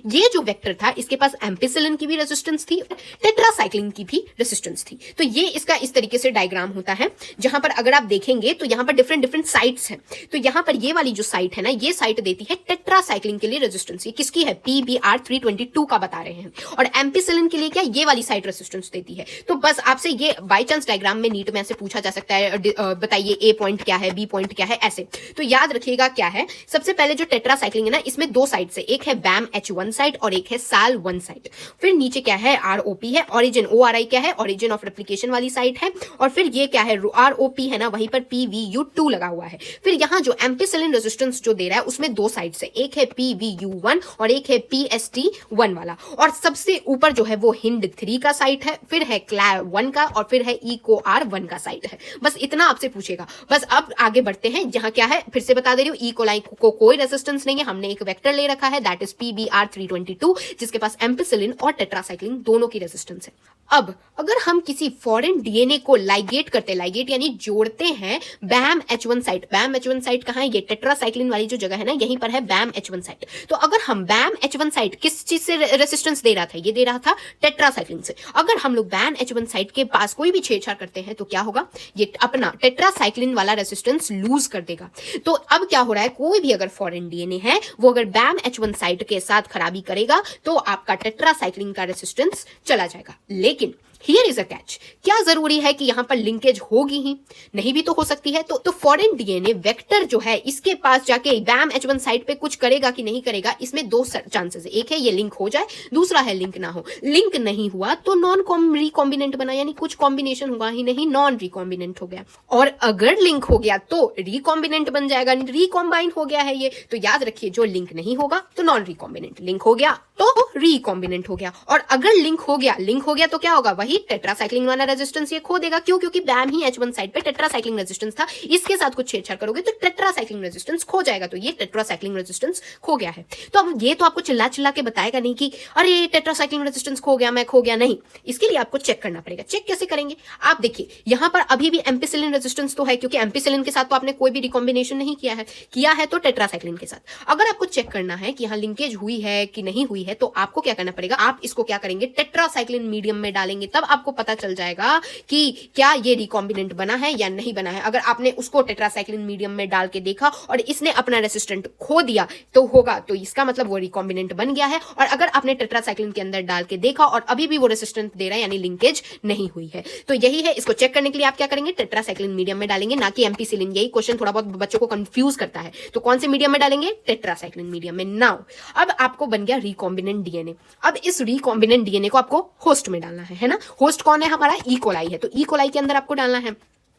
ये जो वेक्टर था, इसके पास एम्पिसिलिन की भी रेजिस्टेंस थी, टेट्रासाइक्लिन की भी रेजिस्टेंस थी। तो ये इसका इस तरीके से डायग्राम होता है, जहां पर अगर आप देखेंगे तो यहां पर डिफरेंट साइट्स हैं। तो यहां पर ये वाली जो साइट है ना, ये साइट देती है टेट्रासाइक्लिन के लिए रेजिस्टेंस। ये किसकी है, PBr322 का बता रहे हैं। और एम्पिसिलिन के लिए क्या, ये वाली साइट रेजिस्टेंस देती है। तो बस आपसे ये बाय चांस डायग्राम में नीट में ऐसे पूछा जा सकता है, बताइए ए पॉइंट क्या है, बी पॉइंट क्या है, ऐसे। तो याद रखिएगा क्या है, सबसे पहले जो टेट्रासाइक्लिन है ना, इसमें दो साइड से, एक है BAMH1 साइट और एक है SAL1 साइट। फिर नीचे क्या है, ROP है, ओरिजिन ORI क्या है, ओरिजिन ऑफ रेप्लिकेशन वाली साइट है। और फिर ये क्या है, ROP है ना, वहीं पर PVU2 लगा हुआ है। फिर यहाँ जो एम्पिसिलिन रेजिस्टेंस जो दे रहा है, उसमें दो साइड से, एक है PVU1 और एक है PST1 वाला। और सबसे ऊपर जो है वो HIND3 का साइट है, फिर है CLAV1 का, और फिर है ECOR1 का साइट है। बस इतना आपसे पूछेगा। बस अब आगे बढ़ते हैं, जहां क्या है, फिर से बता दे रही हूँ, ई कोलाई को कोई रेजिस्टेंस नहीं है, हमने एक वेक्टर ले रखा है, दैट इज PBr322, जिसके पास एम्पिसिलिन और टेट्रासाइक्लिन दोनों की रेजिस्टेंस है। अब अगर हम किसी फॉरेन डीएनए को लाइगेट करते, लाइगेट यानी जोड़ते हैं BAMH1 साइट, BAMH1 साइट कहां है, ये टेट्रासाइक्लिन वाली जो जगह है ना, यहीं पर है BAMH1 साइट। तो अगर हम BAMH1 साइट किस चीज से रेजिस्टेंस दे रहा था, ये दे रहा था टेट्रासाइक्लिन से। अगर हम लोग BAMH1 साइट के पास कोई भी छेड़छाड़ करते हैं तो क्या होगा, ये अपना टेट्रासाइक्लिन वाला रेजिस्टेंस लूज कर देगा। तो अब क्या हो रहा है, कोई भी अगर फॉरेन डीएनए है, वो अगर BAMH1 साइट के साथ खराबी करेगा तो आपका टेट्रासाइक्लिन का रेजिस्टेंस चला जाएगा। लेकिन हियर इज अ कैच, क्या जरूरी है कि यहां पर लिंकेज होगी ही, नहीं भी तो हो सकती है। तो फॉरेन डीएनए वेक्टर जो है, इसके पास जाके BAMH1 साइट पे कुछ करेगा कि नहीं करेगा, इसमें दो चांसेस है। एक है ये लिंक हो जाए, दूसरा है लिंक ना हो। लिंक नहीं हुआ तो नॉन रिकॉम्बिनेंट बना, यानी कुछ कॉम्बिनेशन हुआ ही नहीं, नॉन रिकॉम्बिनेंट हो गया। और अगर लिंक हो गया तो रिकॉम्बिनेंट बन जाएगा, रिकॉम्बाइन हो गया है ये। तो याद रखिए, जो लिंक नहीं होगा तो नॉन रिकॉम्बिनेंट, लिंक हो गया तो रिकॉम्बिनेंट हो गया। और अगर लिंक हो गया तो क्या होगा, वही टेट्रासाइक्लिन वाला रेजिस्टेंस ये खो देगा। क्यों, क्योंकि BAM ही H1 साइड पे टेट्रासाइक्लिन रेजिस्टेंस था, इसके साथ कुछ छेड़छाड़ करोगे तो टेट्रासाइक्लिन रेजिस्टेंस खो जाएगा। तो ये टेट्रासाइक्लिन रेजिस्टेंस खो गया है। तो अब ये तो आपको चिल्ला चिल्ला के बताएगा नहीं कि अरे टेट्रासाइक्लिन रेजिस्टेंस खो गया, मैं खो गया, नहीं। इसके लिए आपको चेक करना पड़ेगा। चेक कैसे करेंगे, आप देखिए, यहां पर अभी भी एम्पिसिलिन रेजिस्टेंस तो है, क्योंकि एम्पिसिलिन के साथ तो आपने कोई भी रिकॉम्बिनेशन नहीं किया है तो टेट्रासाइक्लिन के साथ। अगर आपको चेक करना है कि यहां लिंकेज हुई है कि नहीं हुई है, तो आपको क्या करना पड़ेगा, आप इसको क्या करेंगे, टेट्रासाइक्लिन मीडियम में डालेंगे, तब आपको पता चल जाएगा कि क्या ये रिकॉम्बिनेंट बना है या नहीं बना है। अगर आपने उसको टेट्रासाइक्लिन मीडियम में डाल के देखा और इसने अपना रेसिस्टेंट खो दिया तो होगा, तो इसका मतलब वो रिकॉम्बिनेंट बन गया है। और अगर आपने टेट्रासाइक्लिन के अंदर डाल के देखा और अभी भी वो रेसिस्टेंट दे रहा है, यानी लिंकेज नहीं हुई है। तो यही है, इसको चेक करने के लिए आप क्या करेंगे, टेट्रासाइक्लिन मीडियम में डालेंगे, ना कि एम्पिसिलिन। यही क्वेश्चन थोड़ा बहुत बच्चों को कंफ्यूज करता है। तो कौन से मीडियम में डालेंगे, टेट्रासाइक्लिन मीडियम में। नाउ अब आपको बन गया रिकॉम्बिनेंट डीएनए। अब इस रिकॉम्बिनेंट डीएनए को आपको होस्ट में डालना है ना। होस्ट कौन है, हमारा ई कोलाई है। तो ई कोलाई के अंदर आपको डालना है।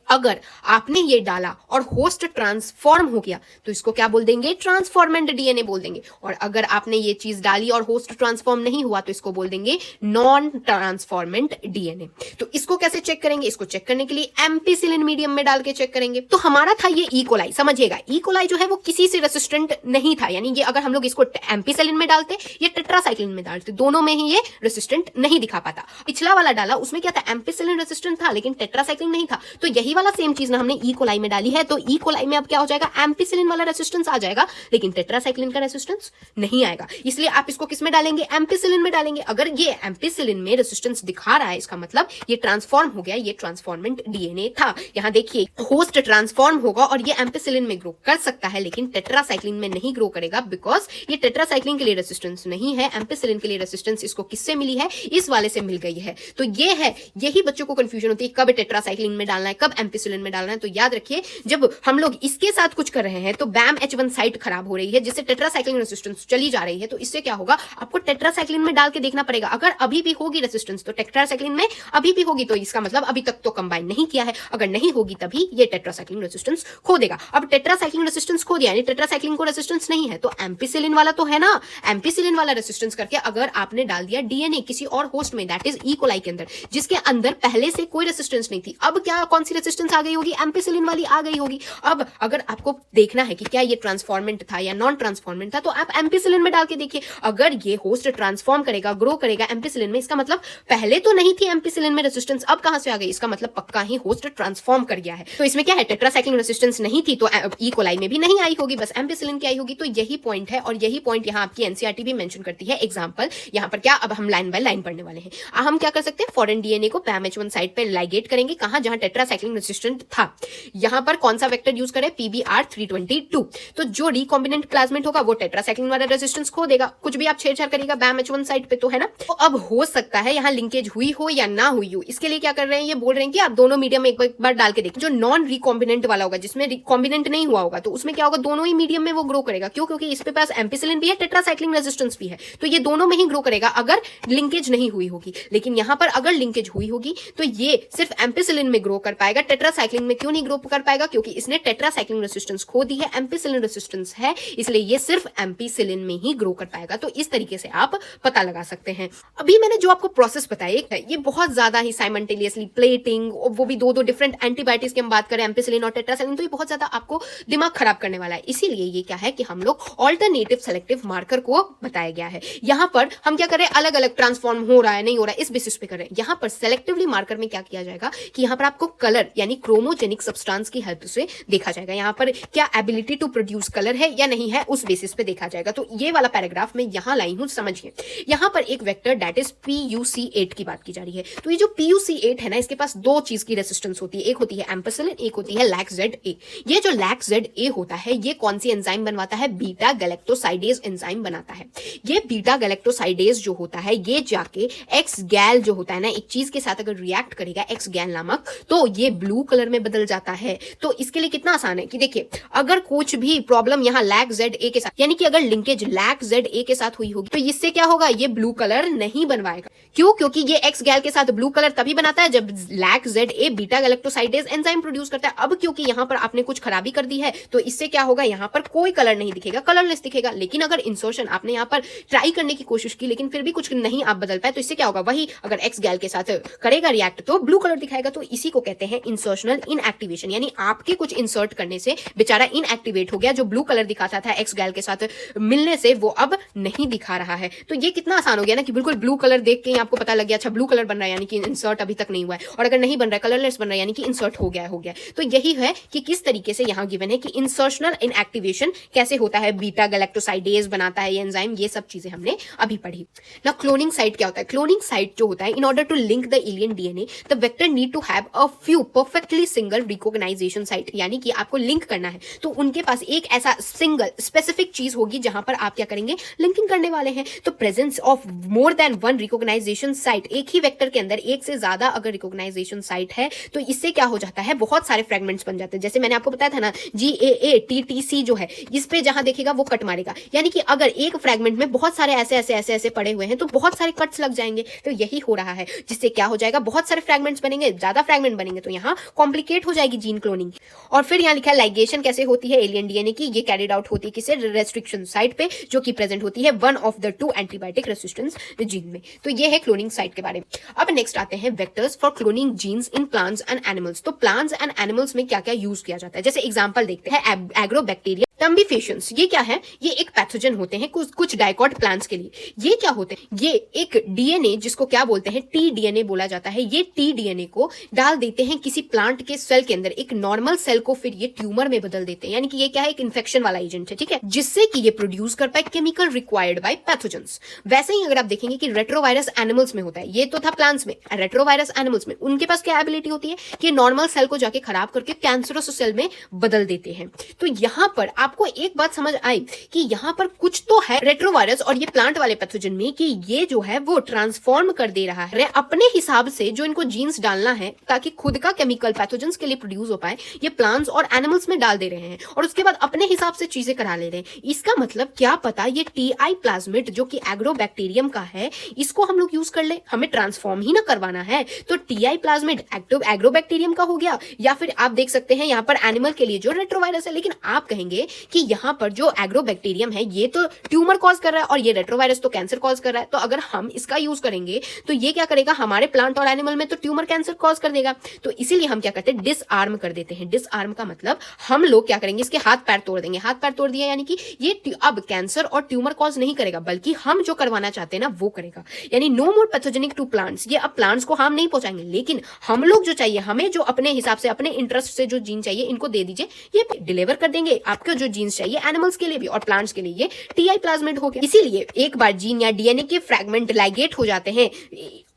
अगर आपने ये डाला और होस्ट ट्रांसफॉर्म हो गया तो इसको क्या बोल देंगे, ट्रांसफॉर्मेंट डीएनए बोल देंगे। और अगर आपने ये चीज डाली और होस्ट ट्रांसफॉर्म नहीं हुआ तो इसको बोल देंगे नॉन ट्रांसफॉर्मेंट डीएनए। तो इसको कैसे चेक करेंगे, इसको चेक करने के लिए एम्पिसिलिन मीडियम में डाल के चेक करेंगे। तो हमारा था ये ई कोलाई, समझिएगा ई कोलाई जो है वो किसी से रेसिस्टेंट नहीं था, यानी ये अगर हम लोग इसको एम्पिसिलिन में डालते या टेट्रासाइक्लिन में डालते, दोनों में ही ये रेसिस्टेंट नहीं दिखा पाता। पिछला वाला डाला उसमें क्या था, एम्पिसिलिन रेसिस्टेंट था लेकिन टेट्रासाइक्लिन नहीं था। तो यही वाला सेम चीज ना हमने ई कोलाई में डाली है, तो ई कोलाई में अब क्या हो जाएगा, एम्पिसिलिन वाला रेसिस्टेंस आ जाएगा लेकिन टेट्रासाइक्लिन का रेसिस्टेंस नहीं आएगा। इसलिए आप इसको किस में डालेंगे, एम्पिसिलिन में डालेंगे। अगर ये एम्पिसिलिन में रेसिस्टेंस दिखा रहा है, इसका मतलब ये ट्रांसफॉर्म हो गया, ये ट्रांसफॉर्मेंट डीएनए था। यहां देखिए, होस्ट ट्रांसफॉर्म होगा और ये एम्पिसिलिन में ग्रो कर सकता है लेकिन टेट्रासाइक्लिन में नहीं ग्रो करेगा, बिकॉज ये टेट्रासाइक्लिन के लिए रेसिस्टेंस नहीं है। एम्पिसिलिन के लिए रेसिस्टेंस इसको किससे मिली है, इस वाले से मिल गई है। तो ये है, यही बच्चों को कंफ्यूजन होती है, कब टेट्रासाइक्लिन में डालना है, कब एम्पिसिलिन में डालना है। तो याद रखिए, जब हम लोग इसके साथ कुछ कर रहे हैं तो BAM-H1 साइट खराब हो रही है, जिससे टेट्रासाइक्लिन रेजिस्टेंस चली जा रही है। तो इससे क्या होगा, आपको टेट्रासाइक्लिन में डाल के देखना पड़ेगा। अगर अभी भी होगी रेजिस्टेंस तो टेट्रासाइक्लिन में अभी भी होगी, तो इसका मतलब अभी तक तो कंबाइन नहीं किया है। अगर नहीं होगी तभी ये टेट्रासाइक्लिन रेजिस्टेंस खो देगा। अब टेट्रासाइक्लिन रेजिस्टेंस खो दिया, यानी टेट्रासाइक्लिन को रेजिस्टेंस नहीं है, तो एम्पिसिलिन वाला तो है ना, एम्पिसिलिन वाला रेजिस्टेंस करके अगर आपने डाल दिया डीएनए किसी और होस्ट में, दैट इज ई कोलाई के अंदर, जिसके अंदर पहले से कोई रेजिस्टेंस नहीं थी, अब क्या कौन सी रेजिस्टेंस आ गई होगी, एम्पिसिलिन वाली आ गई होगी। अब अगर आपको देखना है कि क्या ये ट्रांसफॉर्मेंट था या नॉन ट्रांसफॉर्मेंट था, तो आप एम्पिसिलिन में डाल के देखिए। अगर ये होस्ट ट्रांसफॉर्म करेगा, ग्रो करेगा एम्पिसिलिन में, इसका मतलब पहले तो नहीं थी एम्पिसिलिन में रेजिस्टेंस, अब कहां से आ गई, इसका मतलब पक्का ही होस्ट ट्रांसफॉर्म कर गया है। तो इसमें क्या है, टेट्रासाइक्लिन रेजिस्टेंस नहीं थी तो ई कोलाई में भी नहीं आई होगी, बस एम्पिसिलिन की आई होगी। तो यही पॉइंट है, और यही पॉइंट यहाँ आपकी एनसीईआरटी भी मेंशन करती है। एग्जांपल यहाँ पर क्या, अब हम लाइन बाय लाइन पढ़ने वाले हैं। हम क्या कर सकते हैं, फॉरेन डीएनए को BAM-H1 साइट पे लाइगेट करेंगे, कहां, जहां टेट्रासाइक्लिन रेजिस्टेंट था। यहां पर कौन सा वेक्टर यूज करें, PBR322। तो जो रिकॉम्बिनेंट प्लाज्मिड होगा वो टेट्रासाइक्लिन वाला रेजिस्टेंस खो देगा। कुछ भी आप छेड़छाड़ करिएगा BAM-H1 साइट पे, तो है ना। तो अब हो सकता है यहाँ लिंकेज हुई हो या ना हुई हो, इसके लिए क्या कर रहे हैं, ये बोल रहे हैं कि आप दोनों मीडियम में एक बार डाल के देखिए। जो नॉन रिकॉम्बिनेंट वाला होगा, जिसमें रिकॉम्बिनेंट नहीं हुआ होगा, तो उसमें क्या होगा, दोनों ही मीडियम में वो ग्रो करेगा। क्यों, क्योंकि इसके पास एम्पिसिलिन भी है, टेट्रासाइक्लिन रेजिस्टेंस भी है, तो ये दोनों में ही ग्रो करेगा अगर लिंकेज नहीं हुई होगी। लेकिन यहां पर अगर लिंकेज हुई होगी तो ये सिर्फ एम्पिसिलिन में ग्रो कर पाएगा, टेट्रासाइक्लिन में क्यों नहीं ग्रो कर पाएगा, क्योंकि इसने टेट्रासाइक्लिन रेजिस्टेंस खो दी है, एम्पिसिलिन रेजिस्टेंस है, इसलिए ये सिर्फ एम्पिसिलिन में ही ग्रो कर पाएगा। तो इस तरीके से आप पता लगा सकते हैं। अभी मैंने जो आपको प्रोसेस बताई है, ये बहुत ज्यादा ही साइमल्टेनियसली प्लेटिंग, वो भी दो डिफरेंट एंटीबायोटिक्स की हम बात करें, एम्पिसिलिन और टेट्रासाइक्लिन, तो ये बहुत ज्यादा आपको दिमाग खराब करने वाला है। इसीलिए ये क्या है कि हम लोग ऑल्टरनेटिव सेलेक्टिव मार्कर को बताया गया है। यहां पर हम क्या करें, अलग अलग ट्रांसफॉर्म हो रहा है नहीं हो रहा है इस बेसिस पे कर रहे हैं। यहां पर सेलेक्टिवली मार्कर में क्या किया जाएगा कि यहां पर आपको कलर यानी क्रोमोजेनिक सब्सटेंस की हेल्प से देखा जाएगा, यहां पर क्या एबिलिटी टू प्रोड्यूस कलर है या नहीं है, उस बेसिस पे देखा जाएगा। तो ये वाला पैराग्राफ में यहां लाई हूं, समझिए। यहां पर एक वेक्टर दैट इज PUC8 की बात की जा रही है। तो ये जो PUC8 है ना, इसके पास दो चीज की रेजिस्टेंस होती है, एक होती है एम्पिसिलिन, एक होती है LAC-ZA। ये जो LAC-ZA होता है, ये कौन सी एंजाइम बनवाता है, बीटा गैलेक्टोसाइडेज एंजाइम बनाता है। ये बीटा गैलेक्टोसाइडेज जो होता है, ये जाके एक्स गैल जो होता है ना, एक चीज के साथ अगर रिएक्ट करेगा एक्स गैल नामक, तो ये ब्लू कलर में बदल जाता है। तो इसके लिए कितना आसान है कि देखिए, अगर कुछ भी प्रॉब्लम यहाँ LAC-ZA के साथ, यानी कि अगर लिंकेज LAC-ZA के साथ हुई होगी, तो इससे क्या होगा, ये ब्लू कलर नहीं बनवाएगा। क्यों, क्योंकि ये एक्स गैल के साथ ब्लू कलर तभी बनाता है जब LAC-ZA beta galactosidase enzyme produce करता है। अब क्योंकि यहां पर आपने कुछ खराबी कर दी है, तो इससे क्या होगा, यहां पर कोई कलर नहीं दिखेगा, कलरलेस दिखेगा। लेकिन अगर इंसर्शन आपने यहां पर ट्राई करने की कोशिश की, लेकिन फिर भी कुछ नहीं आप बदल पाए, तो इससे क्या होगा, वही अगर एक्स गैल के साथ करेगा रिएक्ट तो ब्लू कलर दिखाएगा। तो इसी को कहते हैं इंसर्शनल इनएक्टिवेशन, यानी आपके कुछ इंसर्ट करने से बेचारा इनएक्टिवेट हो गया, जो ब्लू कलर दिखाता था एक्स गैल के साथ मिलने से वो अब नहीं दिखा रहा है। तो ये कितना आसान हो गया ना कि बिल्कुल ब्लू कलर देख के आपको पता लग गया, अच्छा ब्लू कलर बन रहा है यानी कि इंसर्ट अभी तक नहीं हुआ है, और अगर नहीं बन रहा है, कलरलेस बन रहा है यानी कि इंसर्ट हो गया। तो यही है कि किस तरीके से यहां गिवन है कि इंसर्शनल इनएक्टिवेशन कैसे होता है, बीटा गैलेक्टोसाइडेज बनाता है ये एंजाइम, ये सब चीजें हमने अभी पढ़ी ना। क्लोनिंग साइट क्या होता है, क्लोनिंग साइट जो होता है, in order to link the alien DNA the vector need to have a few perfectly single recognisation site, यानी कि आपको लिंक करना है तो उनके पास एक ऐसा सिंगल स्पेसिफिक चीज होगी जहां पर आप क्या करेंगे, लिंकिंग करने वाले हैं। तो presence of more than one recognisation site, एक ही वेक्टर के अंदर एक से ज्यादा अगर रिकॉग्नाइजेशन साइट है, तो इससे क्या हो जाता है, बहुत सारे फ्रेगमेंट्स बन जाते हैं। जैसे मैंने आपको बताया था ना, GAATTC जो है, इस पे जहां देखेगा वो कट मारेगा, यानी कि अगर एक फ्रेगमेंट में बहुत सारे ऐसे पड़े हुए हैं तो बहुत सारे कट्स लग जाएंगे। तो यही हो रहा है, जिससे क्या हो जाएगा, बहुत सारे फ्रेगमेंट्स बनेंगे, ज्यादा फ्रेगमेंट बनेंगे, तो यहाँ कॉम्प्लिकेट हो जाएगी जीन क्लोनिंग। और फिर यहाँ लिखा है लाइगेशन कैसे होती है एलियन डीएनए की, ये कैरिड आउट होती है किसे, रेस्ट्रिक्शन साइट पे, जो कि प्रेजेंट होती है one of the two antibiotic resistance gene में। तो ये है क्लोनिंग साइट के बारे में। अब नेक्स्ट आते हैं vectors for cloning genes in plants and animals. तो प्लांट्स एंड एनिमल्स में क्या क्या यूज किया जाता है, जैसे एग्जांपल देखते हैं, एग्रोबैक्टीरिया टम्बिफेशंस। ये क्या है, ये एक पैथोजन होते हैं कुछ डाइकॉट प्लांट्स के लिए। ये क्या होते हैं, ये एक डीएनए जिसको क्या बोलते हैं, टी-डीएनए बोला जाता है। ये टी-डीएनए को डाल देते हैं किसी प्लांट के सेल के अंदर, एक नॉर्मल सेल को फिर ये ट्यूमर में बदल देते हैं, यानी कि ये क्या है, एक इन्फेक्शन वाला एजेंट है, ठीक है, जिससे कि ये प्रोड्यूस कर पाए केमिकल रिक्वायर्ड बाय पैथोजेंस। वैसे ही अगर आप देखेंगे कि रेट्रोवायरस एनिमल्स में होता है, ये तो था प्लांट्स में, रेट्रोवायरस एनिमल्स में उनके पास क्या एबिलिटी होती है कि नॉर्मल सेल को जाके खराब करके कैंसरस सेल में बदल देते हैं। तो यहां पर आपको एक बात समझ आई कि यहां पर कुछ तो है रेट्रोवायरस और ये प्लांट वाले पैथोजन में, कि ये जो है वो ट्रांसफॉर्म कर दे रहा है अपने हिसाब से जो इनको जीन्स डालना है, ताकि खुद का केमिकल पैथोजेंस के लिए प्रोड्यूस हो पाए ये प्लांट्स और एनिमल्स में डाल दे रहे हैं और उसके बाद अपने हिसाब से चीजें करा ले रहे हैं। इसका मतलब क्या पता ये टीआई प्लाज्मिड जो कि एग्रोबैक्टीरियम का है इसको हम लोग यूज कर ले, हमें ट्रांसफॉर्म ही ना करवाना है। तो टीआई प्लाज्मिड एग्रोबैक्टीरियम का हो गया, या फिर आप देख सकते हैं यहाँ पर एनिमल के लिए जो रेट्रोवायरस है। लेकिन आप कहेंगे कि यहाँ पर जो एग्रोबैक्टीरियम है ये तो ट्यूमर कॉज कर रहा है और ये रेट्रोवायरस तो कैंसर कॉज कर रहा है, तो अगर हम इसका यूज करेंगे तो ये क्या करेगा, हमारे प्लांट और एनिमल में तो ट्यूमर कैंसर कॉज कर देगा। तो इसीलिए हम क्या करते हैं, डिसआर्म कर देते हैं। डिसआर्म का मतलब हम लोग क्या करेंगे, इसके हाथ पैर तोड़ देंगे। हाथ पैर तोड़ दिया यानी कि ये अब कैंसर और ट्यूमर कॉज नहीं करेगा, बल्कि हम जो करवाना चाहते हैं ना वो करेगा। यानी no more pathogenic to plants, ये अब प्लांट्स को हार्म नहीं पहुंचाएंगे, लेकिन हम लोग जो चाहिए, हमें जो अपने हिसाब से अपने इंटरेस्ट से जो जीन चाहिए इनको दे दीजिए, ये डिलीवर कर देंगे आपको जो जीन्स चाहिए एनिमल्स के लिए भी और प्लांट्स के लिए। ये टीआई प्लाज्मिड हो गया। इसीलिए एक बार जीन या डीएनए के फ्रैगमेंट लाइगेट हो जाते हैं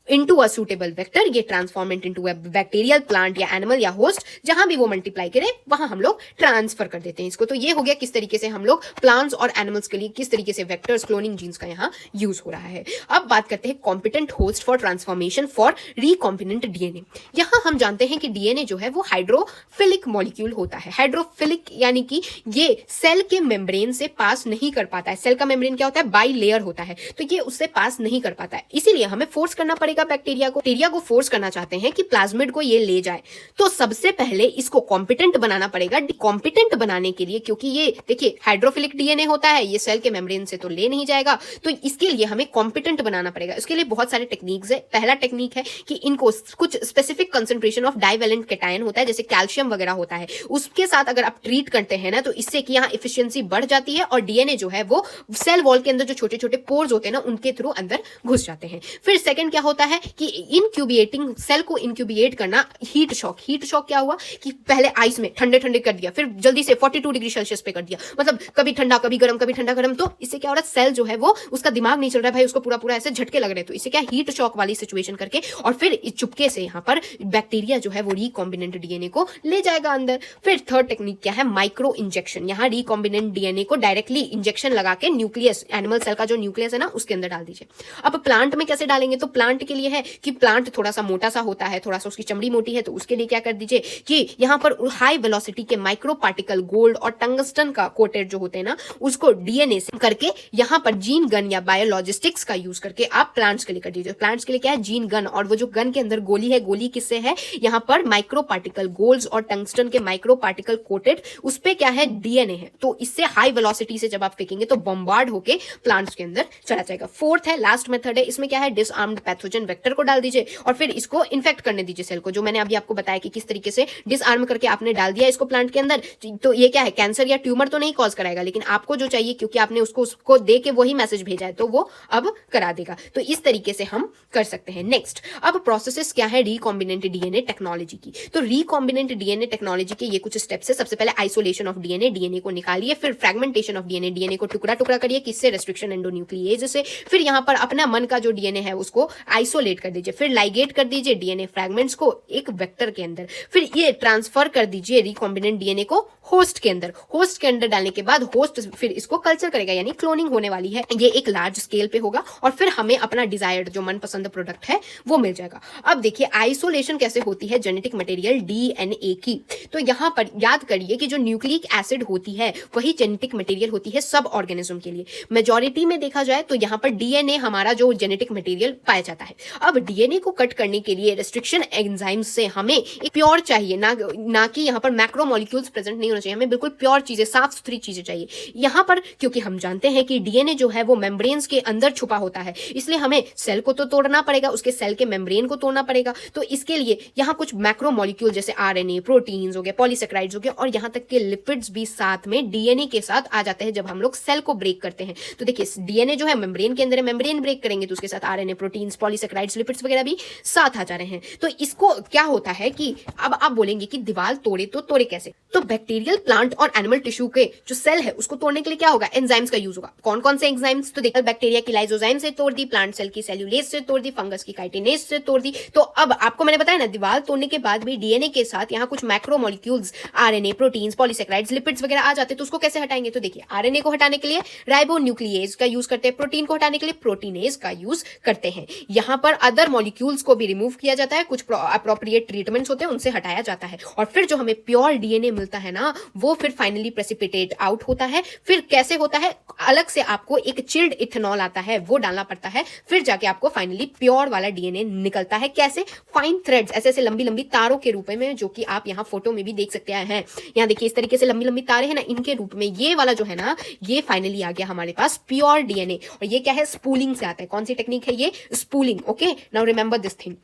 into a suitable vector, ये transformant into a bacterial plant या एनिमल या होस्ट, जहां भी वो मल्टीप्लाई करे वहां हम लोग ट्रांसफर कर देते हैं इसको। तो ये हो गया किस तरीके से हम लोग प्लांट्स और एनिमल्स के लिए किस तरीके से वेक्टर्स क्लोनिंग जीन्स का यहाँ यूज हो रहा है। अब बात करते हैं competent host for transformation for recombinant DNA. यहाँ हम जानते हैं कि डीएनए जो है वो हाइड्रोफिलिक मॉलिक्यूल होता है। हाइड्रोफिलिक यानी कि ये सेल के मेम्ब्रेन से पास नहीं कर पाता है। सेल का मेम्ब्रेन क्या होता है, बाई लेयर होता है, तो ये उससे पास नहीं कर पाता है। इसीलिए हमें फोर्स करना पड़ेगा बैक्टीरिया को फोर्स करना चाहते हैं कि प्लाज्मिड को ये ले जाए, तो सबसे पहले इसको कॉम्पिटेंट बनाना पड़ेगा। कॉम्पिटेंट बनाने के लिए, क्योंकि ये देखिए हाइड्रोफिलिक डीएनए होता है, ये सेल के मेम्ब्रेन से तो ले नहीं जाएगा, तो इसके लिए हमें कॉम्पिटेंट बनाना पड़ेगा। इसके लिए बहुत सारे टेक्निक्स है। पहला टेक्निक है कि इनको कुछ specific concentration of divalent cation होता है, जैसे कैल्शियम वगैरह होता है, उसके साथ अगर आप ट्रीट करते हैं ना, तो इससे कि यहाँ एफिशिएंसी बढ़ जाती है और डीएनए जो है वो सेल वॉल के अंदर जो छोटे छोटे पोर्स होते हैं ना उनके थ्रू अंदर घुस जाते हैं। फिर सेकंड क्या होता है कि इनक्यूबेटिंग सेल को इनक्यूबेट करना, हीट शॉक। हीट शॉक क्या हुआ कि पहले आइस में ठंडे ठंडे कर दिया, फिर जल्दी से 42 डिग्री सेल्सियस पे कर दिया, मतलब कभी ठंडा कभी गर्म कभी ठंडा गर्म। तो इससे क्या हो रहा है, सेल जो है वो उसका दिमाग नहीं चल रहा है भाई, उसको पूरा पूरा ऐसे झटके लग रहे हैं। तो इससे क्या हीट शॉक वाली सिचुएशन करके और फिर चुपके से यहाँ पर बैक्टीरिया जो है वो रिकॉम्बिनेंट डीएनए को ले जाएगा अंदर। फिर थर्ड टेक्निक क्या है, माइक्रो इंजेक्शन। यहाँ रिकॉम्बिनेंट डीएनए को डायरेक्टली इंजेक्शन लगा के न्यूक्लियस, एनिमल सेल का जो न्यूक्लियस है ना उसके अंदर डाल दीजिए। अब प्लांट में कैसे डालेंगे, तो प्लांट के लिए है कि प्लांट थोड़ा सा मोटा सा होता है, थोड़ा सा उसकी चमड़ी मोटी है, तो उसके लिए क्या कर दीजिए कि यहाँ पर हाई वेलोसिटी के माइक्रो पार्टिकल गोल्ड और टंगस्टन का कोटेड जो होते हैं ना उसको डीएनए से करके यहाँ पर जीन गन या बायोलॉजिस्टिक्स का यूज करके आप प्लांट्स के लिए कर दीजिए। प्लांट्स के लिए क्या है, जीन गन, और वो जो गन के अंदर गोली है, गोली किससे है, यहाँ पर माइक्रो पार्टिकल गोल्ड और टंगस्टन के माइक्रो पार्टिकल कोटेड, उस पे क्या है, डीएनए है। तो इससे हाई वेलोसिटी से जब आप फेंकेंगे तो बम्बार्ड होके प्लांट्स के अंदर चला जाएगा। फोर्थ है, लास्ट मेथड है, इसमें क्या है, डिसआर्म्ड पैथोजन वेक्टर को डाल दीजिए और फिर इसको इन्फेक्ट करने दीजिए सेल को, जो मैंने अभी आपको बताया कि किस तरीके से डिसआर्म करके आपने डाल दिया इसको प्लांट के अंदर। तो ये क्या है, कैंसर या ट्यूमर तो नहीं कॉज कराएगा, लेकिन आपको जो चाहिए क्योंकि आपने उसको दे के वही मैसेज भेजा है तो वो अब करा देगा। तो इस तरीके से हम कर सकते हैं। नेक्स्ट, अब प्रोसेसेस क्या है रिकॉम्बिनेंट डीएनए टेक्नोलॉजी की। तो रिकॉम्बिनेंट डीएनए टेक्नोलॉजी के ये कुछ स्टेप्स है। सबसे पहले आइसोलेशन ऑफ डीएनए, डीएनए को निकालिए, फिर फ्रेगमेंटेशन ऑफ डीएनए, डीएनए को टुकड़ा टुकड़ा करिए, किससे, रेस्ट्रिक्शन एंडोन्यूक्लिएज से। फिर यहाँ पर अपना मन का जो डीएनए है उसको आइसोलेट कर दीजिए, फिर लाइगेट कर दीजिए डीएनए फ्रैगमेंट्स को एक वेक्टर के अंदर, फिर ये ट्रांसफर कर दीजिए रिकॉम्बिनेंट डीएनए को होस्ट के अंदर। होस्ट के अंदर डालने के बाद होस्ट फिर इसको कल्चर करेगा, यानी क्लोनिंग होने वाली है, ये एक लार्ज स्केल पे होगा और फिर हमें अपना डिजायर्ड जो मनपसंद प्रोडक्ट है वो मिल जाएगा। अब देखिए आइसोलेशन कैसे होती है जेनेटिक मटेरियल डीएनए की। तो यहाँ पर याद करिए कि जो न्यूक्लिक एसिड होती है वही जेनेटिक मटेरियल होती है सब ऑर्गेनिज्म के लिए। मेजॉरिटी में देखा जाए तो यहाँ पर डीएनए हमारा जो जेनेटिक मटेरियल पाया जाता है। अब डीएनए को कट करने के लिए रेस्ट्रिक्शन एंजाइम्स से हमें एक प्योर चाहिए, ना कि यहाँ पर मैक्रोमोलिक्यूल्स प्रेजेंट नहीं होना चाहिए, हमें बिल्कुल प्योर चीजें, साफ सुथरी चीजें चाहिए यहाँ पर, क्योंकि हम जानते हैं कि डीएनए जो है वो मेम्ब्रेन्स के अंदर छुपा होता है, इसलिए हमें सेल को तो तोड़ना पड़ेगा, उसके सेल के मेम्ब्रेन को तोड़ना पड़ेगा। तो इसके लिए यहाँ कुछ मैक्रोमोलिक्यूल जैसे आरएनए, प्रोटीन्स हो गए, पॉलीसेकेराइड्स हो गए और यहाँ तक के लिपिड्स भी साथ में डीएनए के साथ आ जाते हैं जब हम लोग सेल को ब्रेक करते हैं। तो देखिए डीएनए जो है मेम्ब्रेन के अंदर है, मेम्ब्रेन ब्रेक करेंगे तो उसके साथ आरएनए, प्रोटीन्स, पॉलीसेकेराइड्स, लिपिड्स वगैरह भी साथ आ जा रहे हैं। तो इसको क्या होता है कि अब आप बोलेंगे कि दीवार तोड़े तो तोड़े कैसे, तो बैक्टीरियल, प्लांट और एनिमल टिश्यू के जो सेल है उसको तोड़ने के लिए क्या होगा, एंजाइम्स का यूज होगा। कौन कौन से एंजाइम्स, तो देखिए बैक्टीरिया की लाइसोजाइम से तोड़ दी, प्लांट सेल की सेल्यूलेज से तोड़ दी, फंगस की काइटिनेज से तोड़ दी। तो अब आपको मैंने बताया ना, दीवार तोड़ने के बाद भी डीएनए के साथ यहाँ कुछ macromolecules, RNA, proteins, polysaccharides, lipids वगैरह आ जाते हैं। तो उसको कैसे हटाएंगे, तो देखिए आरएनए को हटाने के लिए राइबोन्यूक्लिएज का यूज करते हैं, प्रोटीन को हटाने के लिए प्रोटीनेज का यूज करते हैं। यहाँ पर अदर मॉलिक्यूल्स को भी रिमूव किया जाता है, कुछ अप्रोप्रिएट ट्रीटमेंट्स होते हैं, उनसे हटाया जाता है, और फिर जो हमें प्योर डीएनए मिलता है ना, वो फिर फाइनली प्रेसिपिटेट आउट होता है। फिर कैसे होता है, अलग से आपको एक चिल्ड इथेनॉल आता है, वो डालना पड़ता है, फिर जाके आपको फाइनली प्योर वाला डीएनए निकलता है। कैसे? फाइन थ्रेड्स, ऐसे ऐसे लंबी लंबी तारों के रूप में, जो कि आप यहाँ फोटो में भी देख सकते हैं। यहाँ देखिए इस तरीके से लंबी लंबी तारे हैं ना, इनके रूप में ये वाला जो है ना, ये फाइनली आ गया हमारे पास प्योर डीएनए। और ये क्या है? स्पूलिंग से आता है। कौन सी टेक्निक है ये? Spooling. Okay, now remember this thing.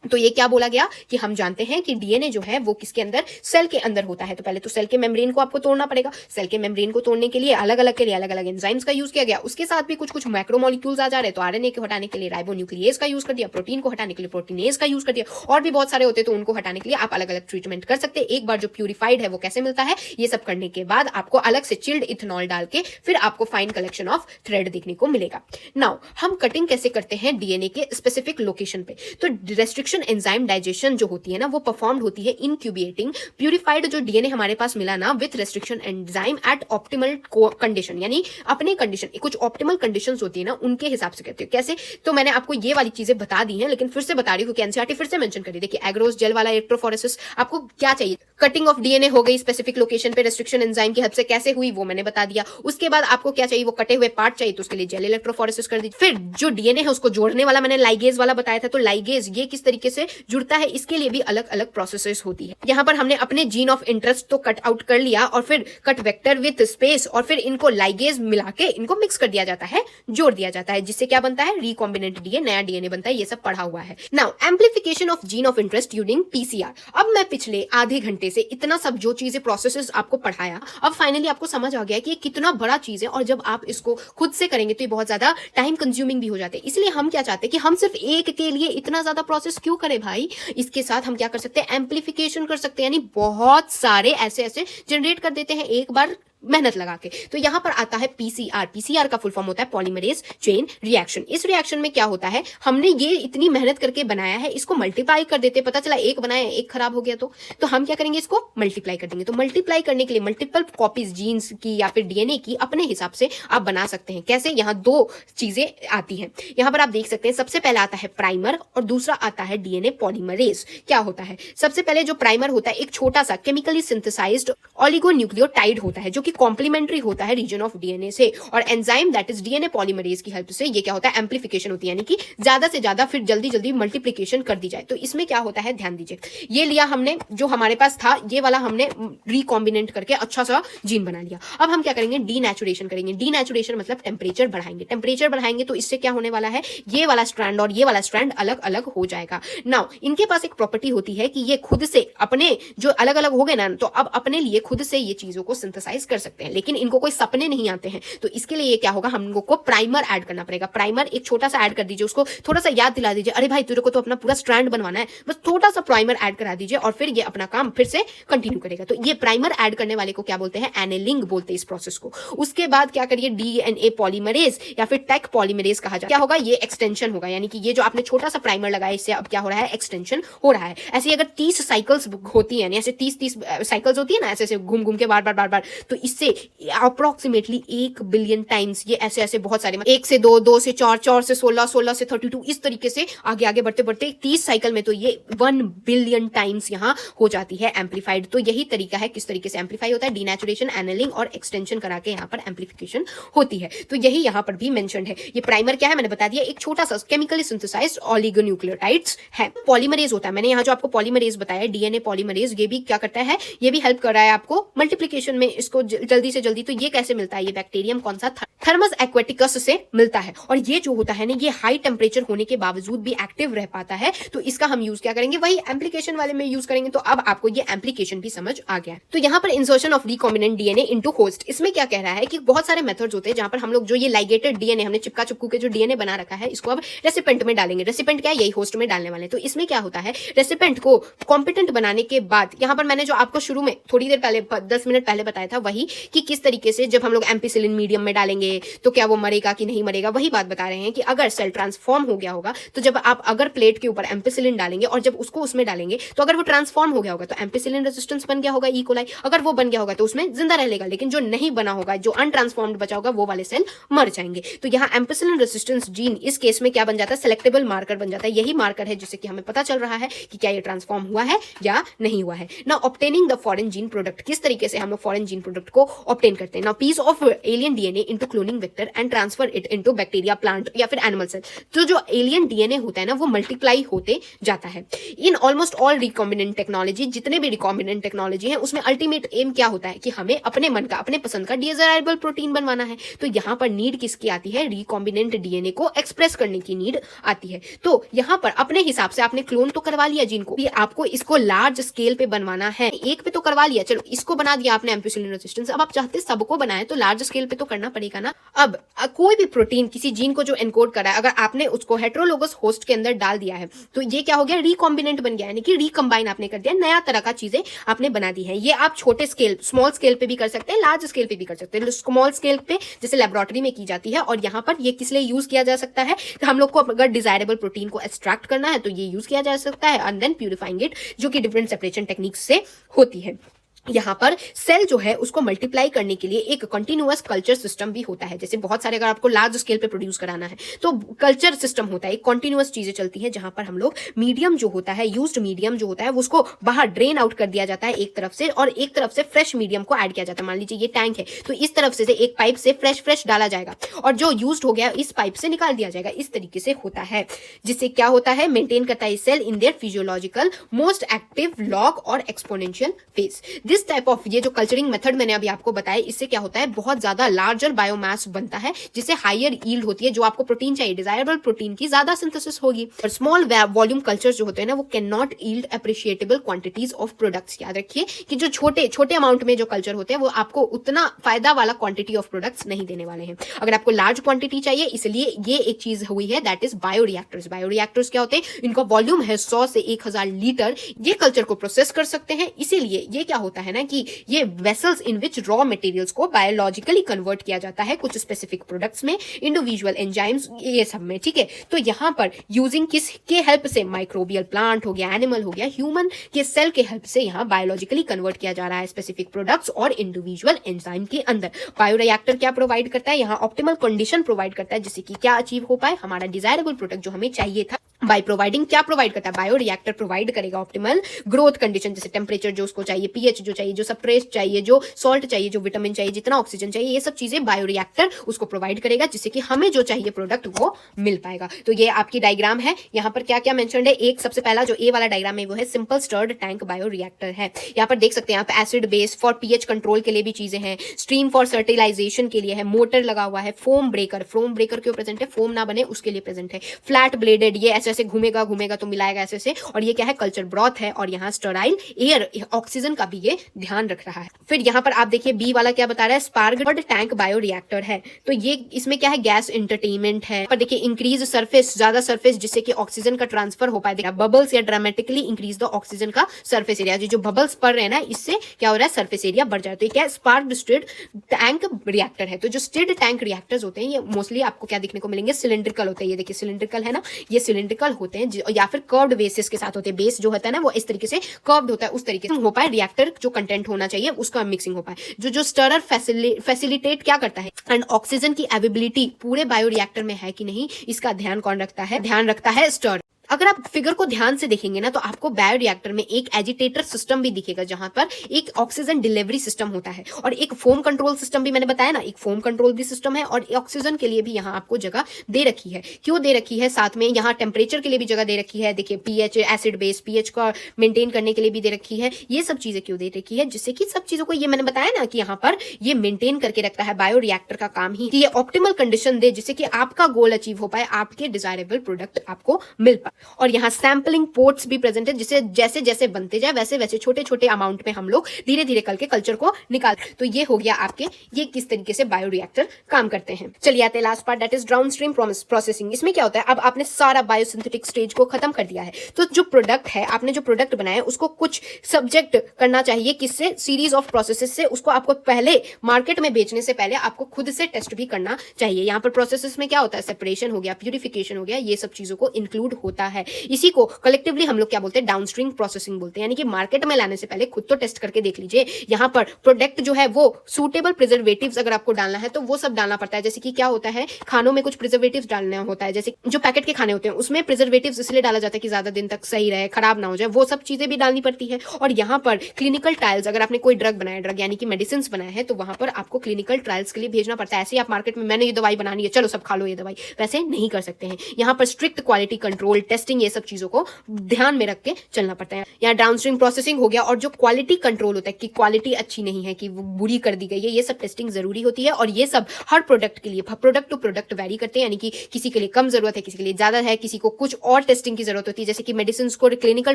तो ये क्या बोला गया कि हम जानते हैं कि डीएनए जो है वो किसके अंदर? सेल के अंदर होता है। तो पहले तो सेल के मेम्ब्रेन को आपको तोड़ना पड़ेगा। सेल के मेम्ब्रेन को तोड़ने के लिए अलग अलग एंजाइम्स का यूज किया गया। उसके साथ भी कुछ कुछ मैक्रोमोलिक्यूल्स आ जा रहे हैं। तो आरएनए को हटाने के लिए राइबोन्यूक्लियेज का यूज कर दिया, प्रोटीन को हटाने के लिए प्रोटीनेज का यूज कर दिया, और भी बहुत सारे होते हैं। तो उनको हटाने के लिए आप अलग अलग ट्रीटमेंट कर सकते हैं। एक बार जो प्यूरिफाइड है वो कैसे मिलता है, ये सब करने के बाद आपको अलग से चिल्ड इथेनॉल डाल के फिर आपको फाइन कलेक्शन ऑफ थ्रेड देखने को मिलेगा। नाउ हम कटिंग कैसे करते हैं डीएनए के स्पेसिफिक लोकेशन पे? तो रेस्ट्रिक्शन एंजाइम डाइजेशन जो होती है ना, वो परफॉर्म्ड होती है इनक्यूबेटिंग प्यूरिफाइड जो डीएनए हमारे पास मिला ना with restriction enzyme eight optimal condition, यानी अपने कंडीशन, कुछ ऑप्टिमल कंडीशंस होती है ना, उनके हिसाब से कहते हैं। कैसे? तो मैंने आपको ये वाली चीजें बता दी हैं, लेकिन फिर से बता रही हूँ, एनसीईआरटी फिर से मेंशन करी। देखिए एग्रोस जेल वाला इलेक्ट्रोफोरेसिस, आपको क्या चाहिए? कटिंग ऑफ डीएनए हो गई स्पेसिफिक लोकेशन पे रेस्ट्रिक्शन एंजाइम की हेल्प से, कैसे हुई वो मैंने बता दिया। उसके बाद आपको क्या चाहिए? वो कटे हुए पार्ट चाहिए, तो उसके लिए जेल इलेक्ट्रोफोरेसिस कर दी। फिर जो डीएनए है उसको जोड़ने वाला मैंने लाइगेज वाला बताया था। तो लाइगेज ये किस तरीके से जुड़ता है, इसके लिए भी अलग अलग प्रोसेसेस होती है। यहाँ पर हमने अपने जीन ऑफ इंटरेस्ट तो कट आउट कर लिया, और फिर कट वेक्टर विथ स्पेस, और फिर इनको लाइगेज मिला के इनको मिक्स कर दिया जाता है, जोड़ दिया जाता है, जिससे क्या बनता है? रिकॉम्बिनेंट डीएनए, नया डीएनए बनता है। ये सब पढ़ा हुआ है। Now amplification of gene of interest using PCR. अब मैं पिछले आधे घंटे से इतना सब जो चीजें प्रोसेसेस आपको पढ़ाया, अब फाइनली आपको समझ आ गया कि ये कितना बड़ा चीज है, और जब आप इसको खुद से करेंगे तो ये बहुत ज्यादा टाइम कंज्यूमिंग भी हो जाते हैं। इसलिए हम क्या चाहते हैं कि हम सिर्फ एक के लिए इतना ज्यादा प्रोसेस क्यों करें भाई? इसके साथ हम क्या कर सकते हैं? एम्प्लीफिकेशन कर सकते हैं, यानी बहुत सारे ऐसे ऐसे जनरेट कर देते हैं एक बार मेहनत लगा के। तो यहां पर आता है पीसीआर। पीसीआर का फुल फॉर्म होता है पॉलीमरेज चेन रिएक्शन। इस रिएक्शन में क्या होता है, हमने ये इतनी मेहनत करके बनाया है, इसको मल्टीप्लाई कर देते। पता चला एक बनाया, एक खराब हो गया, तो हम क्या करेंगे? इसको मल्टीप्लाई कर देंगे। तो मल्टीप्लाई करने के लिए मल्टीपल कॉपीज जीन्स की या फिर डीएनए की अपने हिसाब से आप बना सकते हैं। कैसे? यहाँ दो चीजें आती हैं। यहाँ पर आप देख सकते हैं, सबसे पहले आता है प्राइमर और दूसरा आता है डीएनए पॉलीमरेज। क्या होता है? सबसे पहले जो प्राइमर होता है, एक छोटा सा केमिकली सिंथेसाइज्ड ऑलिगोन्यूक्लियोटाइड होता है, जो कि कॉम्प्लीमेंट्री होता है रीजन ऑफ डीएनए से, और enzyme that is DNA polymerase की हेल्प से ये क्या होता है? एम्प्लीफिकेशन होती है, यानी कि ज्यादा से ज्यादा फिर जल्दी जल्दी मल्टीप्लिकेशन कर दी जाए। तो इसमें क्या होता है, ध्यान दीजिए। ये लिया हमने, जो हमारे पास था ये वाला हमने रिकॉम्बिनेंट करके अच्छा सा जीन बना लिया। अब हम क्या करेंगे? डीनेचुरेशन करेंगे। डीनेचुरेशन मतलब टेम्परेचर बढ़ाएंगे। टेम्परेचर बढ़ाएंगे तो इससे क्या होने वाला है? ये वाला स्ट्रैंड और ये वाला स्ट्रैंड अलग अलग हो जाएगा। नाउ इनके पास एक प्रॉपर्टी होती है कि ये खुद से अपने जो अलग अलग हो गए ना, तो अब अपने लिए खुद से ये चीजों को सिंथेसाइज कर सकते हैं, लेकिन इनको कोई सपने नहीं आते हैं। तो इसके लिए ये क्या होगा? हम लोगों को प्राइमर ऐड करना पड़ेगा। प्राइमर एक छोटा सा ऐड कर दीजिए, उसको थोड़ा सा याद दिला दीजिए, अरे भाई तेरे को तो अपना पूरा स्ट्रैंड बनवाना है, बस थोड़ा सा प्राइमर ऐड करा दीजिए, और फिर ये अपना काम फिर से कंटिन्यू करेगा। तो ये प्राइमर ऐड करने वाले को क्या बोलते हैं? एनेलिंग बोलते हैं इस प्रोसेस को। उसके बाद क्या करिए? डीएनए पॉलीमरेज या फिर टेक पॉलीमरेज कहा जाता है। क्या होगा? ये एक्सटेंशन होगा, यानी कि ये जो आपने छोटा सा प्राइमर लगाया, इससे अब क्या हो रहा है? एक्सटेंशन हो रहा है। ऐसे अगर 30 साइकिल्स होती है, ऐसे 30 साइकिल्स होती है ना, ऐसे ऐसे घूम घूम के बार बार, तो इससे अप्रोक्सीमेटली 1 बिलियन टाइम्स ये ऐसे ऐसे बहुत सारे, 1 से 2, 2 से 4, 4 से 16, 16 से 32, इस तरीके से आगे आगे बढ़ते बढ़ते 30 साइकिल में तो ये 1 बिलियन टाइम्स यहाँ हो जाती है एम्पलीफाइड। तो यही तरीका है किस तरीके से एम्पलीफाई होता है। डीनेचुरेशन, एनेलिंग और एक्सटेंशन करा के यहाँ पर एम्पलीफिकेशन होती है। तो यही यहाँ पर भी मेंशन्ड है। ये प्राइमर क्या है मैंने बता दिया, एक छोटा सा केमिकली सिंथेसाइज्ड ऑलिगोन्यूक्लियोटाइड्स है। पॉलीमरेज होता है, मैंने यहाँ जो आपको पॉलीमरेज बताया, डीएनए पॉलीमरेज, ये भी क्या करता है? ये भी हेल्प कर रहा है आपको मल्टीप्लिकेशन में, इसको जल्दी से जल्दी। तो ये कैसे मिलता है? ये बैक्टीरियम कौन सा? थर्मस एक्वेटिकस से मिलता है। और ये जो होता है ना, ये हाई टेम्परेचर होने के बावजूद भी एक्टिव रह पाता है। तो इसका हम यूज क्या करेंगे? वही एम्प्लीकेशन वाले में यूज करेंगे। तो अब आपको ये एम्प्लीकेशन भी समझ आ गया। तो यहाँ पर insertion of recombinant DNA into host, इसमें क्या कह रहा है कि बहुत सारे मेथड्स होते हैं जहां पर हम लोग जो ये लाइगेटेड डीएनए हमने चिपका चिपकू के जो डीएनए बना रखा है, इसको अब रेसिपेंट में डालेंगे। रेसिपेंट क्या है? यही होस्ट में डालने वाले। तो इसमें क्या होता है? रेसिपेंट को कॉम्पिटेंट बनाने के बाद, यहाँ पर मैंने जो आपको शुरू में थोड़ी देर पहले 10 मिनट पहले बताया था, वही थी कि किस तरीके से जब हम लोग एम्पिसिलिन मीडियम में डालेंगे तो क्या वो मरेगा कि नहीं मरेगा। वही बात बता रहे हैं कि अगर सेल ट्रांसफॉर्म हो गया होगा तो जब आप अगर प्लेट के ऊपर एम्पिसिलिन डालेंगे और जब उसको उसमें डालेंगे तो अगर वो ट्रांसफॉर्म हो गया होगा तो एम्पिसिलिन रेजिस्टेंस बन गया होगा ई कोलाई, अगर वो बन गया होगा तो उसमें जिंदा रह लेगा, लेकिन जो नहीं बना होगा, जो अनट्रांसफॉर्म्ड बचा होगा, वो वाले सेल मर जाएंगे। तो यहाँ एम्पिसिलिन रेजिस्टेंस जीन इस केस में क्या बन जाता है, सेलेक्टेबल मार्कर बन जाता है। यही मार्कर है जिससे कि हमें पता चल रहा है कि क्या ये ट्रांसफॉर्म हुआ है या नहीं हुआ है। Now obtaining the foreign gene product, किस तरीके से हम लोग फॉरेन जीन प्रोडक्ट को ऑब्टेन करते हैं। Now piece of alien DNA into cloning vector and transfer it into bacteria, plant या फिर एनिमल सेल। तो जो एलियन डीएनए होता है ना वो मल्टीप्लाई होते जाता है। In almost all recombinant technology, जितने भी रिकॉम्बिनेंट टेक्नोलॉजी है उसमें अल्टीमेट एम क्या होता है कि हमें अपने मन का, अपने पसंद का डिजायरेबल प्रोटीन बनवाना है। तो यहाँ पर नीड किसकी आती है, रिकॉम्बिनेंट डीएनए को एक्सप्रेस करने की नीड आती है। तो यहाँ पर अपने हिसाब से आपने क्लोन तो करवा लिया जीन को, आपको इसको लार्ज स्केल पे बनवाना है। एक पे तो करवा लिया, चलो इसको बना दिया आपने एम्पिसिलिन रेजिस्टेंस, अब आप चाहते सबको बनाए तो लार्ज स्केल पे तो करना पड़ेगा ना। अब कोई भी प्रोटीन किसी जीन को जो एनकोड करा है, अगर आपने उसको हेटेरोलोगस होस्ट के अंदर डाल दिया है तो ये क्या हो गया, रिकॉम्बिनेंट बन गया, यानी कि रिकंबाइन आपने कर दिया, नया तरह का चीजें आपने बना दी है। ये आप छोटे स्केल, स्मॉल स्केल पे भी कर सकते हैं, लार्ज स्केल पे भी कर सकते हैं। स्मॉल स्केल पे जैसे लेबोरेटरी में की जाती है, और यहाँ पर ये किस लिए यूज किया जा सकता है, तो हम लोग को अगर डिजायरेबल प्रोटीन को एक्सट्रैक्ट करना है तो ये यूज किया जा सकता है, एंड देन प्यूरिफाइंग इट, जो कि डिफरेंट सेपरेशन टेक्निक्स से होती है। यहाँ पर सेल जो है उसको मल्टीप्लाई करने के लिए एक कंटिन्यूअस कल्चर सिस्टम भी होता है। जैसे बहुत सारे, अगर आपको लार्ज स्केल पे प्रोड्यूस कराना है तो कल्चर सिस्टम होता है, एक कंटिन्यूअस चीजें चलती है, जहां पर हम लोग मीडियम जो होता है, यूज्ड मीडियम जो होता है, उसको बाहर ड्रेन आउट कर दिया जाता है एक तरफ से, और एक तरफ से फ्रेश मीडियम को ऐड किया जाता है। मान लीजिए ये टैंक है तो इस तरफ से एक पाइप से फ्रेश डाला जाएगा और जो यूज्ड हो गया इस पाइप से निकाल दिया जाएगा। इस तरीके से होता है, जिससे क्या होता है, मेंटेन करता है cell in their physiological most active log और exponential phase. This type of, ये जो कल्चरिंग मेथड मैंने अभी आपको बताया, इससे क्या होता है, बहुत ज्यादा लार्जर बायोमास बनता है, जिससे हायर यील्ड होती है। जो आपको प्रोटीन चाहिए, डिजायरेबल प्रोटीन की ज्यादा सिंथेसिस होगी। और स्मॉल वॉल्यूम कल्चर जो होते हैं ना वो can not yield appreciable quantities of products. याद रखिए कि जो छोटे अमाउंट में जो कल्चर होते हैं वो आपको उतना फायदा वाला क्वांटिटी ऑफ प्रोडक्ट्स नहीं देने वाले हैं। अगर आपको लार्ज क्वांटिटी चाहिए, इसलिए ये एक चीज हुई है, दैट इज बायोरिएक्टर्स। बायोरिएक्टर्स क्या होते हैं, इनका वॉल्यूम है 100 से 1000 लीटर। ये कल्चर को प्रोसेस कर सकते हैं, इसीलिए ये क्या होता है ना कि ये vessels in which raw materials को बायोलॉजिकली कन्वर्ट किया जाता है कुछ स्पेसिफिक प्रोडक्ट्स में, इंडिविजुअल एंजाइम्स, ये सब में, ठीक है। तो यहाँ पर यूजिंग किसके हेल्प से, माइक्रोबियल प्लांट हो गया, एनिमल हो गया, ह्यूमन के सेल के हेल्प से यहाँ बायोलॉजिकली कन्वर्ट किया जा रहा है स्पेसिफिक प्रोडक्ट्स और इंडिविजुअल एंजाइम के अंदर। बायोरिएक्टर क्या प्रोवाइड करता है, यहाँ ऑप्टिमल कंडीशन प्रोवाइड करता है जिससे कि क्या अचीव हो पाए, हमारा डिजायरेबल प्रोडक्ट जो हमें चाहिए था। बाय प्रोवाइडिंग, क्या प्रोवाइड करता है, बायोरिएक्टर प्रोवाइड करेगा ऑप्टिमल ग्रोथ कंडीशन, जैसे टेम्परेचर जो उसको चाहिए, पीएच जो चाहिए, जो सब्सट्रेट चाहिए, जो सॉल्ट चाहिए, जो विटामिन चाहिए, जितना ऑक्सीजन चाहिए, ये सब चीजें बायोरिएक्टर उसको प्रोवाइड करेगा, जिससे कि हमें जो चाहिए प्रोडक्ट वो मिल पाएगा। तो ये आपकी डायग्राम है, यहाँ पर क्या क्या मेंशन्ड है। एक सबसे पहला जो ए वाला डायग्राम है वो है सिंपल स्टर्ड टैंक बायोरिएक्टर है। यहाँ पर देख सकते हैं आप, acid base for pH control के लिए भी चीजें हैं, स्ट्रीम फॉर फर्टिलाइजेशन के लिए है, मोटर लगा हुआ है, फोम ब्रेकर क्यों प्रेजेंट है, फोम ना बने उसके लिए प्रेजेंट है, फ्लैट ब्लेडेड, ये ऐसे ऐसे घूमेगा तो मिलाएगा ऐसे से, और ये क्या है, कल्चर ब्रॉथ है, और यहाँ स्टराइल एयर, ऑक्सीजन का भी ये ध्यान रख रहा है। फिर यहाँ पर आप देखिए बी वाला क्या बता रहा है, स्पार्गड टैंक बायोरिएक्टर है। तो ये इसमें क्या है, गैस एंटरटेनमेंट है। पर देखिए इंक्रीज सरफेस, ज्यादा सरफेस जिससे कि ऑक्सीजन का ट्रांसफर हो पाए, बबल्स या ड्रामेटिकली इंक्रीज द ऑक्सीजन का सरफेस एरिया, जो बबल्स पड़ रहे हैं ना इससे क्या हो रहा है, सरफेस एरिया बढ़ जाए। तो ये क्या, स्पार्क्ड स्टिर्ड टैंक रिएक्टर है। तो जो स्टिर्ड टैंक रिएक्टर्स होते हैं ये मोस्टली आपको क्या देखने को मिलेंगे, सिलिंड्रिकल होते हैं। ये देखिए सिलिंड्रिकल है ना, ये सिलिंड्रिकल होते हैं या फिर कर्व्ड बेसिस के साथ होते हैं। बेस जो होता है ना वो इस तरीके से कर्व्ड होता है, उस तरीके से हो पाए रिएक्टर जो कंटेंट होना चाहिए उसका मिक्सिंग हो पाए। जो स्टरर फैसिलिटेट क्या करता है, एंड ऑक्सीजन की अवेलेबिलिटी पूरे बायोरिएक्टर में है कि नहीं, इसका ध्यान कौन रखता है, ध्यान रखता है स्टर। अगर आप फिगर को ध्यान से देखेंगे ना तो आपको बायोरिएक्टर में एक एजिटेटर सिस्टम भी दिखेगा, जहां पर एक ऑक्सीजन डिलीवरी सिस्टम होता है और एक फोम कंट्रोल सिस्टम भी, मैंने बताया ना एक फोम कंट्रोल भी सिस्टम है, और ऑक्सीजन के लिए भी यहाँ आपको जगह दे रखी है। क्यों दे रखी है, साथ में यहाँ टेम्परेचर के लिए भी जगह दे रखी है। देखिए पीएच, एसिड बेस, पीएच को मेंटेन करने के लिए भी दे रखी है। ये सब चीजें क्यों दे रखी है, जिससे कि सब चीजों को, ये मैंने बताया ना कि यहाँ पर ये मेंटेन करके रखता है। बायोरिएक्टर का काम ही ये ऑप्टिमल कंडीशन दे जिससे कि आपका गोल अचीव हो पाए, आपके डिजायरेबल प्रोडक्ट आपको मिल पाए। और यहाँ सैम्पलिंग पोर्ट्स भी प्रेजेंट है, जिसे जैसे जैसे बनते जाए वैसे वैसे छोटे छोटे अमाउंट में हम लोग धीरे धीरे करके कल्चर को निकाल। तो ये हो गया आपके ये किस तरीके से बायोरिएक्टर काम करते हैं। चलिए आते हैं last part, that is downstream processing. इसमें क्या होता है, अब आपने सारा बायोसिंथेटिक स्टेज को खत्म कर दिया है, तो जो प्रोडक्ट है, आपने जो प्रोडक्ट बनाया है उसको कुछ सब्जेक्ट करना चाहिए किससे, सीरीज ऑफ प्रोसेसेस से। उसको आपको पहले मार्केट में बेचने से पहले आपको खुद से टेस्ट भी करना चाहिए। यहाँ पर प्रोसेसेस में क्या होता है, सेपरेशन हो गया, प्यूरिफिकेशन हो गया, ये सब चीजों को इंक्लूड होता है। इसी को कलेक्टिवली हम लोग क्या बोलते हैं, डाउनस्ट्रीम प्रोसेसिंग बोलते हैं। यानी कि मार्केट में लाने से पहले खुद तो टेस्ट करके देख लीजिए। यहाँ पर प्रोडक्ट जो है वो सूटेबल प्रिजर्वेटिव्स अगर आपको डालना है तो वो सब डालना पड़ता है। जैसे कि क्या होता है, खानों में कुछ प्रिजर्वेटिव्स डालना होता है, जैसे जो पैकेट के खाने होते हैं उसमें प्रिजर्वेटिव्स इसलिए डाला जाता है कि ज्यादा दिन तक सही रहे, खराब ना हो जाए, वो सब चीजें भी डालनी पड़ती है। और यहाँ पर क्लिनिकल ट्रायल्स, अगर आपने कोई ड्रग बनाया, ड्रग यानी कि मेडिसिन बनाया है, तो वहां पर आपको क्लिनिकल ट्रायल्स के लिए भेजना पड़ता है। ऐसे आप मार्केट में मैंने ये दवाई बनानी है, चलो सब खा लो ये दवाई, वैसे नहीं कर सकते हैं। यहाँ पर स्ट्रिक्ट क्वालिटी कंट्रोल, टेस्टिंग, ये सब चीजों को ध्यान में रख के चलना पड़ता है। यहाँ डाउनस्ट्रीम प्रोसेसिंग हो गया, और जो क्वालिटी कंट्रोल होता है कि क्वालिटी अच्छी नहीं है, कि वो बुरी कर दी गई है, ये सब टेस्टिंग जरूरी होती है। और ये सब हर प्रोडक्ट के लिए प्रोडक्ट टू प्रोडक्ट वैरी करते हैं, यानी कि किसी के लिए कम जरूरत है, किसी के लिए ज्यादा है, किसी को कुछ और टेस्टिंग की जरूरत होती है, जैसे कि मेडिसिन को क्लिनिकल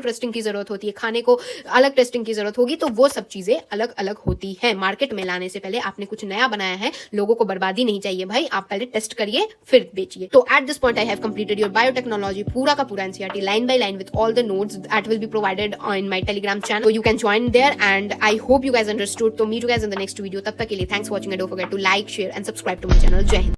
टेस्टिंग की जरूरत होती है, खाने को अलग टेस्टिंग की जरूरत होगी, तो वो सब चीजें अलग अलग होती है। मार्केट में लाने से पहले आपने कुछ नया बनाया है, लोगों को बर्बादी नहीं चाहिए भाई, आप पहले टेस्ट करिए फिर बेचिए। तो at this point I have completed your biotechnology, पूरा का पूरा NCERT line by line with all the notes that will be provided on my Telegram channel, so you can join there and I hope you guys understood. तो meet you guys in the next video. तब तक के लिए thanks for watching and don't forget to like, share and subscribe to my channel. जय हिंद।